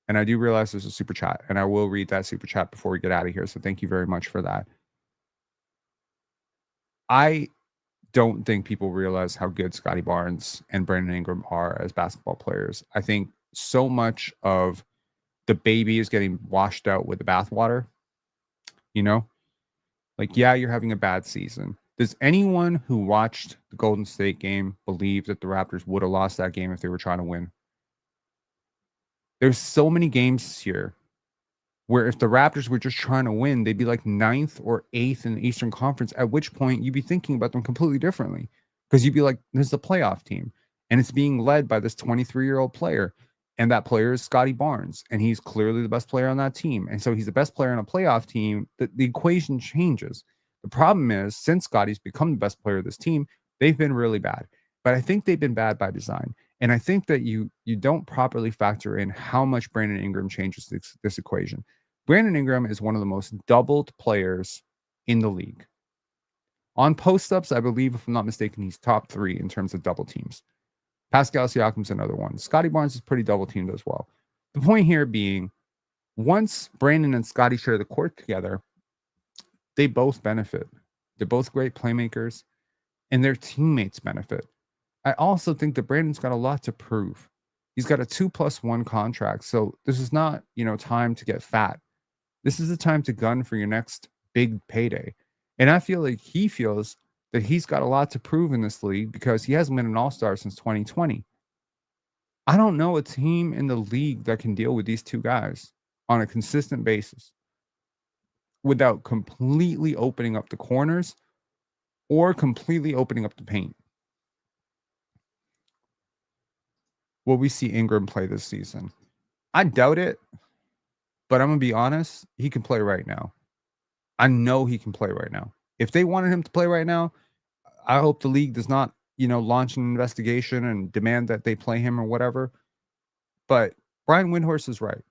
and I do realize there's a super chat, and I will read that super chat before we get out of here. So thank you very much for that. I don't think people realize how good Scottie Barnes and Brandon Ingram are as basketball players. I think so much of the baby is getting washed out with the bathwater. You know, like, yeah, you're having a bad season. Does anyone who watched the Golden State game believe that the Raptors would have lost that game if they were trying to win? There's so many games this year where if the Raptors were just trying to win, they'd be like 9th or 8th in the Eastern Conference, at which point you'd be thinking about them completely differently because you'd be like, this is a playoff team and it's being led by this 23-year-old player. And that player is Scottie Barnes, and he's clearly the best player on that team. And so he's the best player on a playoff team. The equation changes. The problem is, since Scottie's become the best player of this team, they've been really bad. But I think they've been bad by design. And I think that you don't properly factor in how much Brandon Ingram changes this equation. Brandon Ingram is one of the most doubled players in the league. On post-ups, I believe, if I'm not mistaken, he's top 3 in terms of double teams. Pascal Siakam's another one. Scottie Barnes is pretty double teamed as well. The point here being, once Brandon and Scottie share the court together, they both benefit. They're both great playmakers, and their teammates benefit. I also think that Brandon's got a lot to prove. He's got a 2+1 contract, so this is not, time to get fat. This is the time to gun for your next big payday. And I feel like he feels that he's got a lot to prove in this league because he hasn't been an all-star since 2020. I don't know a team in the league that can deal with these two guys on a consistent basis without completely opening up the corners or completely opening up the paint. Will we see Ingram play this season? I doubt it, but I'm going to be honest, he can play right now. I know he can play right now. If they wanted him to play right now, I hope the league does not, launch an investigation and demand that they play him or whatever. But Brian Windhorst is right.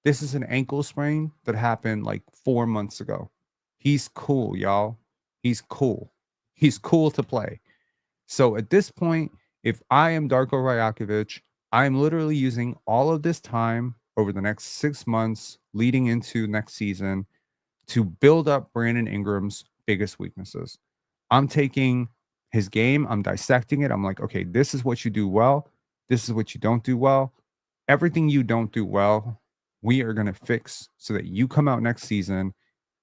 This is an ankle sprain that happened like 4 months ago. He's cool, y'all. He's cool. He's cool to play. So at this point, if I am Darko Rajakovic, I'm literally using all of this time over the next 6 months leading into next season to build up Brandon Ingram's biggest weaknesses. I'm taking his game, I'm dissecting it. I'm like, okay, this is what you do well. This is what you don't do well. Everything you don't do well, we are going to fix so that you come out next season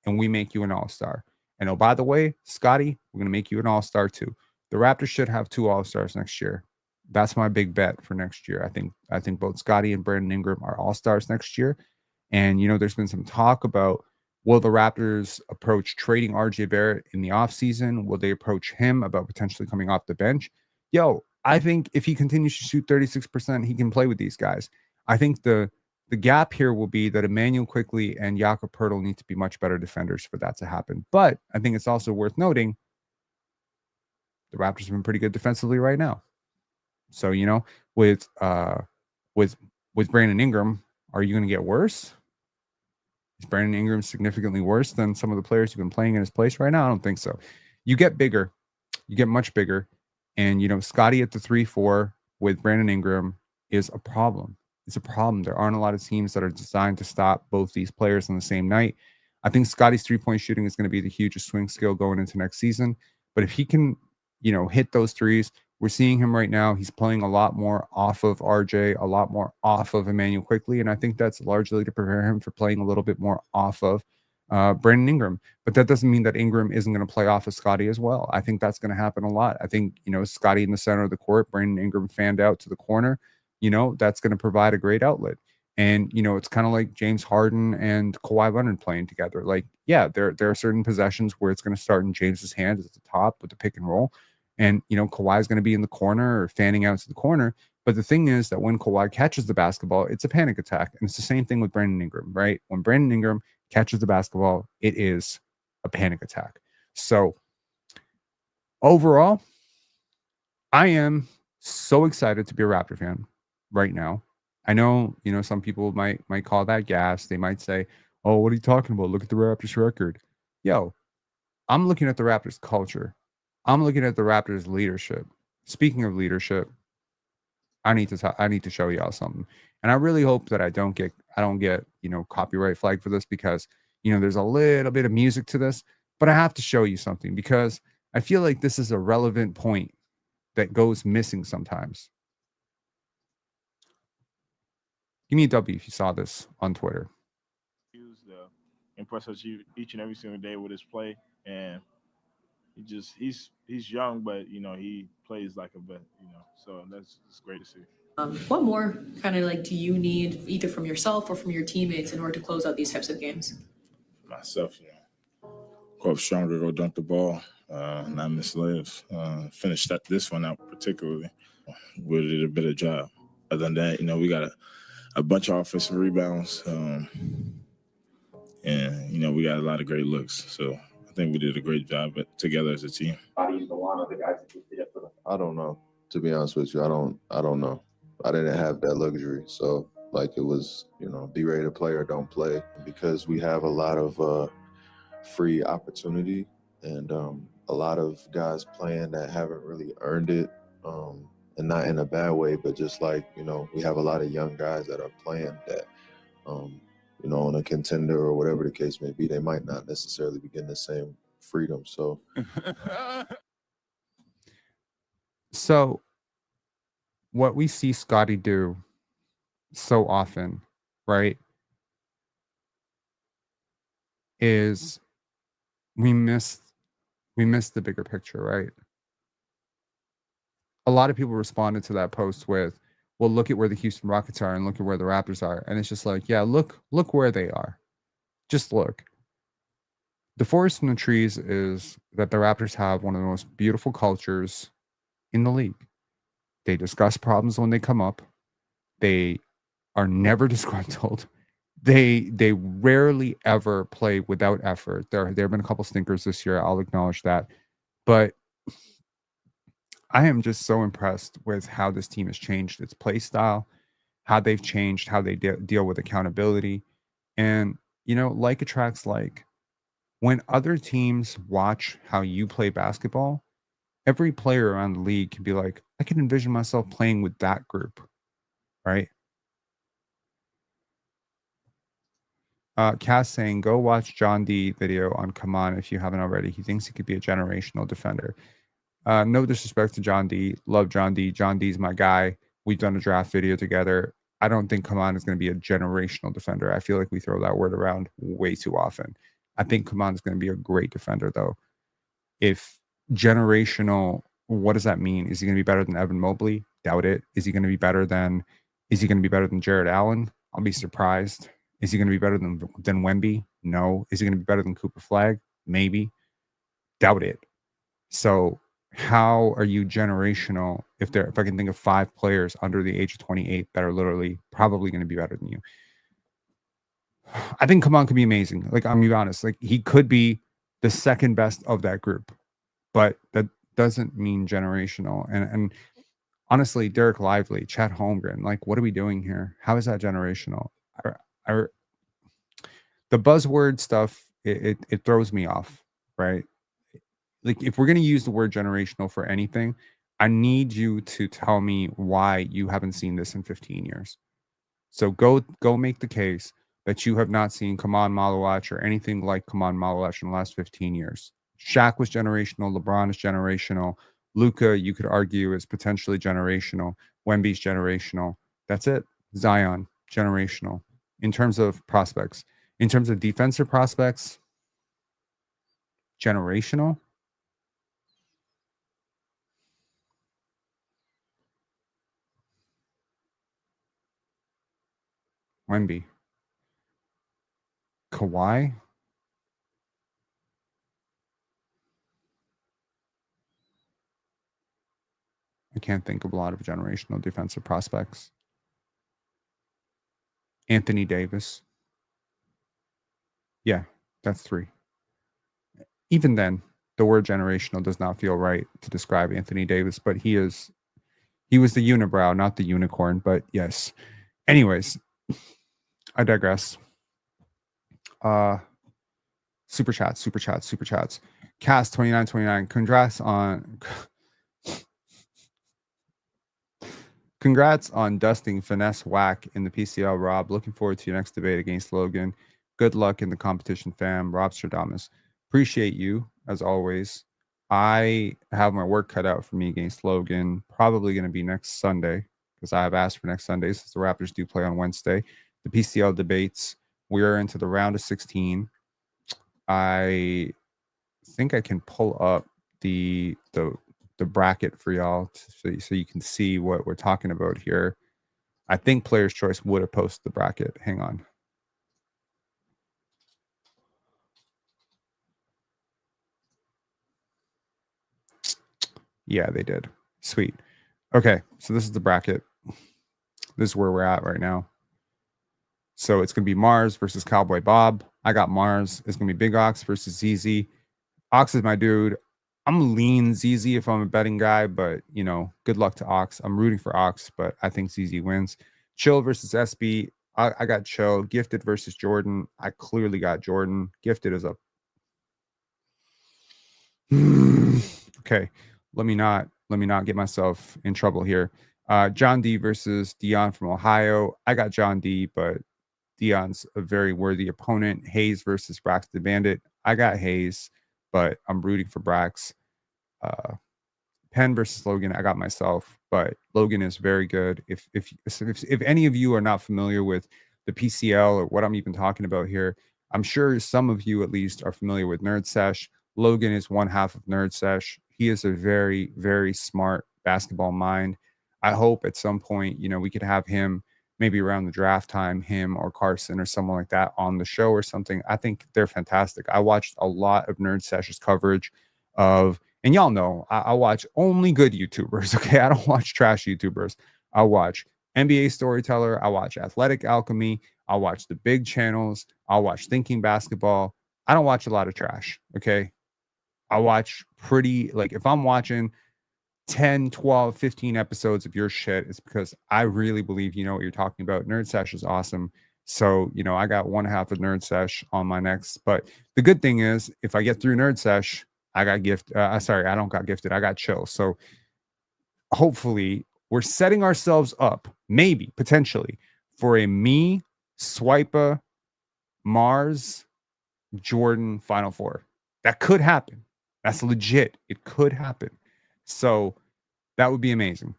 and we make you an all-star. And oh, by the way, Scottie, we're going to make you an all-star too. The Raptors should have 2 all-stars next year. That's my big bet for next year. I think both Scottie and Brandon Ingram are all-stars next year. And, there's been some talk about, will the Raptors approach trading RJ Barrett in the offseason? Will they approach him about potentially coming off the bench? I think if he continues to shoot 36%, he can play with these guys. I think the gap here will be that Emmanuel Quickley and Jakob Poeltl need to be much better defenders for that to happen. But I think it's also worth noting the Raptors have been pretty good defensively right now. So, with Brandon Ingram, are you going to get worse? Is Brandon Ingram significantly worse than some of the players who've been playing in his place right now? I don't think so. You get bigger. You get much bigger. And, Scottie at the 3-4 with Brandon Ingram is a problem. It's a problem. There aren't a lot of teams that are designed to stop both these players on the same night. I think Scottie's three-point shooting is going to be the hugest swing skill going into next season. But if he can, hit those threes, we're seeing him right now. He's playing a lot more off of RJ, a lot more off of Emmanuel Quickley. And I think that's largely to prepare him for playing a little bit more off of Brandon Ingram. But that doesn't mean that Ingram isn't going to play off of Scottie as well. I think that's going to happen a lot. I think, Scottie in the center of the court, Brandon Ingram fanned out to the corner, that's going to provide a great outlet. And, it's kind of like James Harden and Kawhi Leonard playing together. Like, yeah, there are certain possessions where it's going to start in James's hands at the top with the pick and roll. And, Kawhi is going to be in the corner or fanning out to the corner. But the thing is that when Kawhi catches the basketball, it's a panic attack. And it's the same thing with Brandon Ingram, right? When Brandon Ingram catches the basketball, it is a panic attack. So overall, I am so excited to be a Raptor fan right now. I know, some people might call that gas. They might say, "Oh, what are you talking about? Look at the Raptors record." Yo, I'm looking at the Raptors culture. I'm looking at the Raptors leadership. Speaking of leadership, I need to show y'all something. And I really hope that I don't get copyright flag for this, because there's a little bit of music to this, but I have to show you something because I feel like this is a relevant point that goes missing sometimes. Give me a W if you saw this on Twitter. Impress us each and every single day with his play, and he's young, but he plays like a vet, so that's great to see. What more kind of like do you need either from yourself or from your teammates in order to close out these types of games? Myself, go up stronger, go dunk the ball, not miss layups, finish this one out particularly. We did a better job. Other than that, we got a bunch of offensive rebounds, and we got a lot of great looks. So I think we did a great job together as a team. I don't know. To be honest with you, I don't know. I didn't have that luxury, so it was, be ready to play or don't play, because we have a lot of free opportunity and a lot of guys playing that haven't really earned it, and not in a bad way, but just we have a lot of young guys that are playing that, on a contender or whatever the case may be, they might not necessarily be getting the same freedom. So. So what we see Scottie do so often, right, is we miss the bigger picture, right? A lot of people responded to that post with, well, look at where the Houston Rockets are and look at where the Raptors are. And it's just like, yeah, look where they are. Just look. The forest and the trees is that the Raptors have one of the most beautiful cultures in the league. They discuss problems when they come up. They are never disgruntled. They rarely ever play without effort. There have been a couple stinkers this year. I'll acknowledge that. But I am just so impressed with how this team has changed its play style, how they've changed, how they deal with accountability. And, like attracts like. When other teams watch how you play basketball, every player around the league can be like, I can envision myself playing with that group, right? Cass saying, go watch John D video on Come On if you haven't already. He thinks he could be a generational defender. No disrespect to John D. Love John D. John D's my guy. We've done a draft video together. I don't think Come On is going to be a generational defender. I feel like we throw that word around way too often. I think Come On is going to be a great defender, though. If generational, what does that mean? Is he going to be better than Evan Mobley? Doubt it. Is he going to be better than Jared Allen? I'll be surprised. Is he going to be better than Wemby? No. Is he going to be better than Cooper Flagg? Maybe. Doubt it. So how are you generational if I can think of 5 players under the age of 28 that are literally probably going to be better than you? I think Come On could be amazing. I'm going to be honest. He could be the second best of that group, but that doesn't mean generational. And honestly, Derek Lively, Chet Holmgren, what are we doing here? How is that generational? The buzzword stuff, it throws me off, right? If we're going to use the word generational for anything, I need you to tell me why you haven't seen this in 15 years. So go make the case that you have not seen Come On Malawach or anything like Come On Malawach in the last 15 years. Shaq was generational. LeBron is generational. Luka, you could argue, is potentially generational. Wemby's generational. That's it. Zion, generational. In terms of prospects. In terms of defensive prospects, generational. Wemby. Kawhi. I can't think of a lot of generational defensive prospects. Anthony Davis. Yeah, that's 3. Even then, the word generational does not feel right to describe Anthony Davis, but he was the unibrow, not the unicorn, but yes. Anyways, I digress. Super chats. Cast 2929. Congrats on dusting finesse whack in the PCL, Rob. Looking forward to your next debate against Logan. Good luck in the competition, fam. Rob Stradamus. Appreciate you, as always. I have my work cut out for me against Logan. Probably going to be next Sunday, because I have asked for next Sunday, since the Raptors do play on Wednesday. The PCL debates. We are into the round of 16. I think I can pull up the bracket for y'all so you can see what we're talking about here. I think Player's Choice would have posted the bracket. Hang on. Yeah, they did. Sweet. Okay, so this is the bracket. This is where we're at right now. So it's going to be Mars versus Cowboy Bob. I got Mars. It's going to be Big Ox versus ZZ. Ox is my dude. I'm lean ZZ if I'm a betting guy, but, you know, good luck to Ox. I'm rooting for Ox, but I think ZZ wins. Chill versus SB. I got Chill. Gifted versus Jordan. I clearly got Jordan. Gifted is a... Okay, let me not get myself in trouble here. John D versus Dion from Ohio. I got John D, but Dion's a very worthy opponent. Hayes versus Brax the Bandit. I got Hayes, but I'm rooting for Brax. Penn versus Logan. I got myself, but Logan is very good. If any of you are not familiar with the PCL or what I'm even talking about here, I'm sure some of you at least are familiar with Nerd Sesh. Logan is one half of Nerd Sesh. He is a very, very smart basketball mind. I hope at some point, you know, we could have him maybe around the draft time, him or Carson or someone like that on the show or something. I think they're fantastic. I watched a lot of Nerd Sesh's coverage of, and y'all know, I watch only good YouTubers, okay? I don't watch trash YouTubers. I watch NBA Storyteller. I watch Athletic Alchemy. I watch the big channels. I watch Thinking Basketball. I don't watch a lot of trash, okay? I watch pretty, like, if I'm watching 10, 12, 15 episodes of your shit, it's because I really believe you know what you're talking about. Nerd Sesh is awesome. So, you know, I got one half of Nerd Sesh on my next. But the good thing is, if I get through Nerd Sesh, I got sorry, I don't got gifted. I got Chill. So hopefully we're setting ourselves up, maybe, potentially, for a me, Swipa, Mars, Jordan Final Four. That could happen. That's legit. It could happen. So that would be amazing.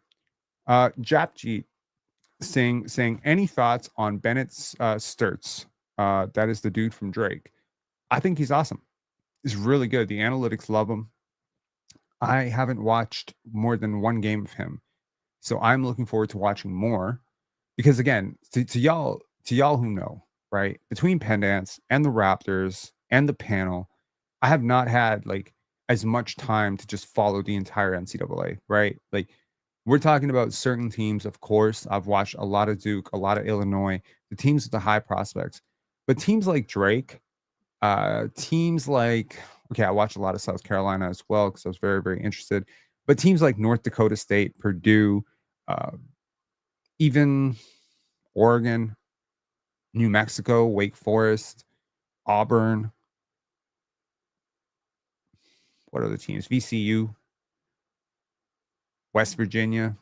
Japjeet saying any thoughts on Bennett's Sturts? That is the dude from Drake. I think he's awesome. He's really good. The analytics love him. I haven't watched more than one game of him, so I'm looking forward to watching more. Because again, to y'all who know, right, between Pendants and the Raptors and the panel, I have not had like as much time to just follow the entire NCAA, right? Like, we're talking about certain teams, of course. I've watched a lot of Duke, a lot of Illinois, the teams with the high prospects. But teams like Drake, teams like, okay, I watched a lot of South Carolina as well because I was very, very interested. But teams like North Dakota State, Purdue, even Oregon, New Mexico, Wake Forest, Auburn. What are the teams? VCU, West Virginia.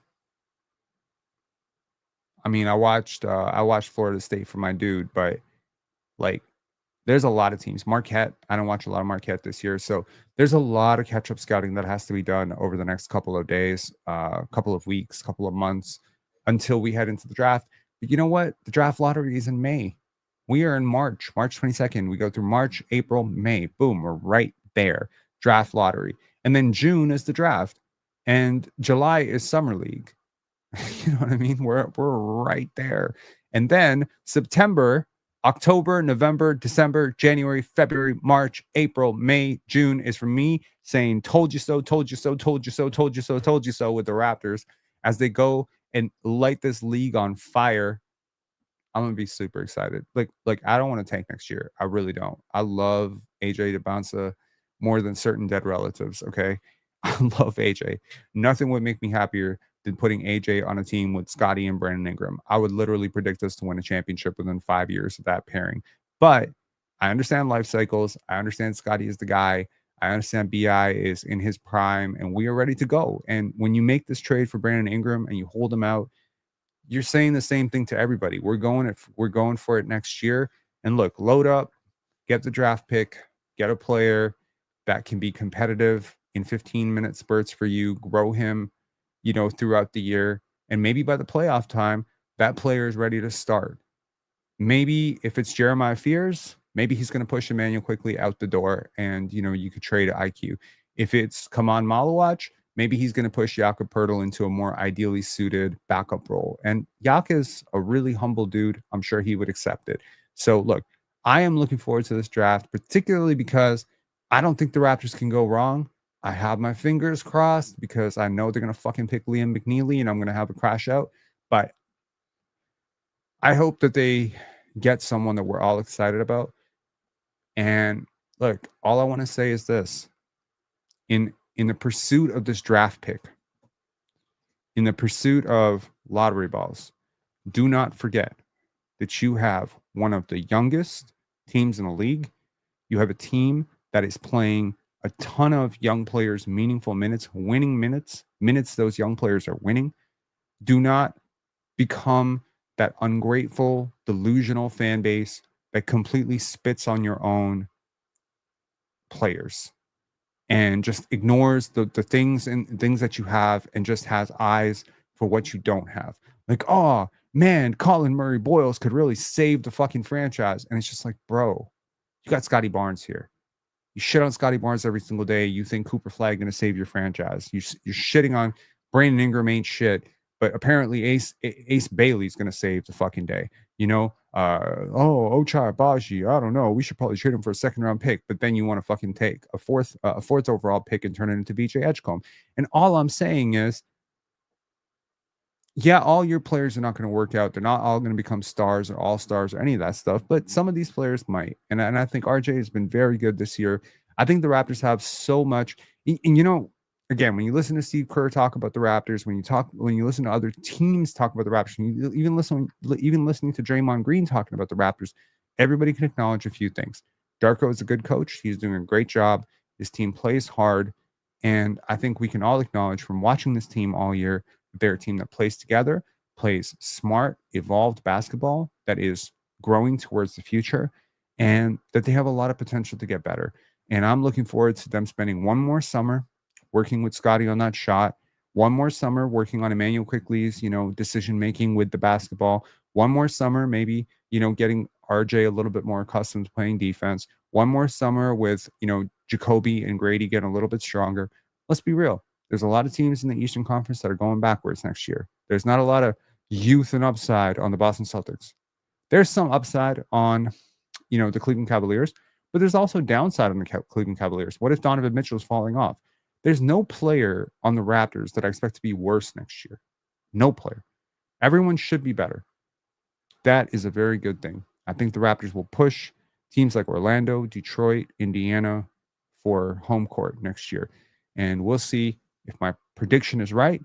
I mean, I watched Florida State for my dude, but like, there's a lot of teams. Marquette, I don't watch a lot of Marquette this year, so there's a lot of catch-up scouting that has to be done over the next couple of days, couple of weeks, couple of months until we head into the draft. But you know what? The draft lottery is in May. We are in March 22nd. We go through March, April, May. Boom, we're right there. Draft lottery. And then June is the draft. And July is summer league. You know what I mean? We're right there. And then September, October, November, December, January, February, March, April, May, June is for me saying told you so, told you so, told you so, told you so, told you so with the Raptors as they go and light this league on fire. I'm gonna be super excited. Like I don't want to tank next year. I really don't. I love AJ DeBonsa more than certain dead relatives. Okay, I love AJ. Nothing would make me happier than putting AJ on a team with Scottie and Brandon Ingram. I would literally predict us to win a championship within 5 years of that pairing. But I understand life cycles. I understand Scottie is the guy. I understand BI is in his prime, and we are ready to go. And when you make this trade for Brandon Ingram and you hold him out, you're saying the same thing to everybody. We're going for it next year. And look, load up, get the draft pick, get a player that can be competitive in 15-minute spurts for you, grow him, throughout the year. And maybe by the playoff time, that player is ready to start. Maybe if it's Jeremiah Fears, maybe he's going to push Emmanuel quickly out the door and, you could trade IQ. If it's Kaman Malawach, maybe he's going to push Jakob Pertl into a more ideally suited backup role. And Yak is a really humble dude. I'm sure he would accept it. So look, I am looking forward to this draft, particularly because I don't think the Raptors can go wrong. I have my fingers crossed because I know they're going to fucking pick Liam McNeely and I'm going to have a crash out. But I hope that they get someone that we're all excited about. And look, all I want to say is this. In the pursuit of this draft pick, in the pursuit of lottery balls, do not forget that you have one of the youngest teams in the league. You have a team that is playing a ton of young players meaningful minutes, winning minutes those young players are winning. Do not become that ungrateful, delusional fan base that completely spits on your own players and just ignores the things that you have and just has eyes for what you don't have. Like, oh man, Colin Murray Boyles could really save the fucking franchise. And it's just like, bro, you got Scottie Barnes here. You shit on Scottie Barnes every single day. You think Cooper Flagg going to save your franchise. You're shitting on Brandon Ingram ain't shit. But apparently Ace Bailey's going to save the fucking day. Ochai Baji, I don't know. We should probably trade him for a second round pick. But then you want to fucking take a fourth overall pick and turn it into BJ Edgecombe. And all I'm saying is, yeah, all your players are not going to work out. They're not all going to become stars or all-stars or any of that stuff, but some of these players might. And I think RJ has been very good this year. I think the Raptors have so much. And again, when you listen to Steve Kerr talk about the Raptors, when you listen to other teams talk about the Raptors, even listening to Draymond Green talking about the Raptors, everybody can acknowledge a few things. Darko is a good coach. He's doing a great job. His team plays hard. And I think we can all acknowledge from watching this team all year, they're a team that plays together, plays smart, evolved basketball that is growing towards the future, and that they have a lot of potential to get better. And I'm looking forward to them spending one more summer working with Scottie on that shot, one more summer working on Emmanuel Quickley's, decision-making with the basketball, one more summer maybe, getting RJ a little bit more accustomed to playing defense, one more summer with, Jacoby and Grady getting a little bit stronger. Let's be real. There's a lot of teams in the Eastern Conference that are going backwards next year. There's not a lot of youth and upside on the Boston Celtics. There's some upside on, the Cleveland Cavaliers, but there's also downside on the Cleveland Cavaliers. What if Donovan Mitchell is falling off? There's no player on the Raptors that I expect to be worse next year. No player. Everyone should be better. That is a very good thing. I think the Raptors will push teams like Orlando, Detroit, Indiana for home court next year. And we'll see if my prediction is right,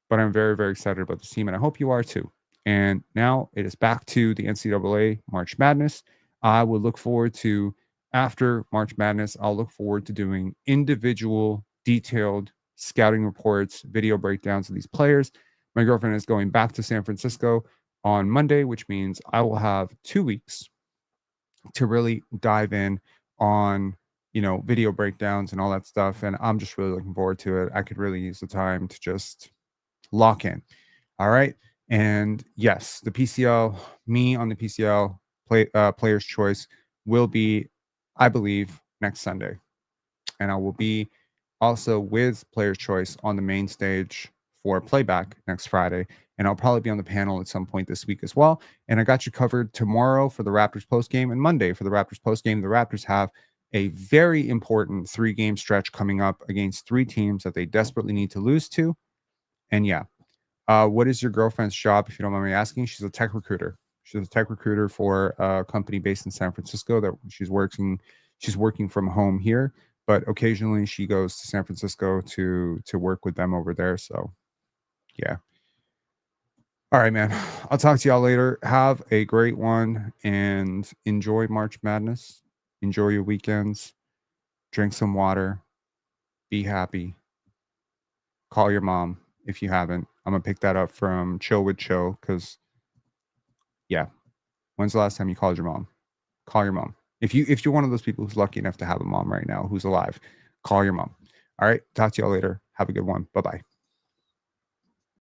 but I'm very, very excited about this team, and I hope you are too. And now it is back to the NCAA March Madness. I will look forward to, after March Madness, I'll look forward to doing individual, detailed scouting reports, video breakdowns of these players. My girlfriend is going back to San Francisco on Monday, which means I will have 2 weeks to really dive in on video breakdowns and all that stuff. And I'm just really looking forward to it. I could really use the time to just lock in. All right. And yes, the PCL, me on the PCL, Player's Choice will be, I believe, next Sunday. And I will be also with Player's Choice on the main stage for playback next Friday. And I'll probably be on the panel at some point this week as well. And I got you covered tomorrow for the Raptors postgame and Monday for the Raptors postgame. The Raptors have a very important 3-game stretch coming up against 3 teams that they desperately need to lose to. And yeah, what is your girlfriend's job, if you don't mind me asking? She's a tech recruiter. She's a tech recruiter for a company based in San Francisco that she's working from home here, but occasionally she goes to San Francisco to work with them over there. So yeah. All right, man. I'll talk to y'all later. Have a great one and enjoy March Madness. Enjoy your weekends. Drink some water. Be happy. Call your mom if you haven't. I'm going to pick that up from Chill with Chill because, yeah. When's the last time you called your mom? Call your mom. If you're one of those people who's lucky enough to have a mom right now who's alive, call your mom. All right. Talk to y'all later. Have a good one. Bye-bye.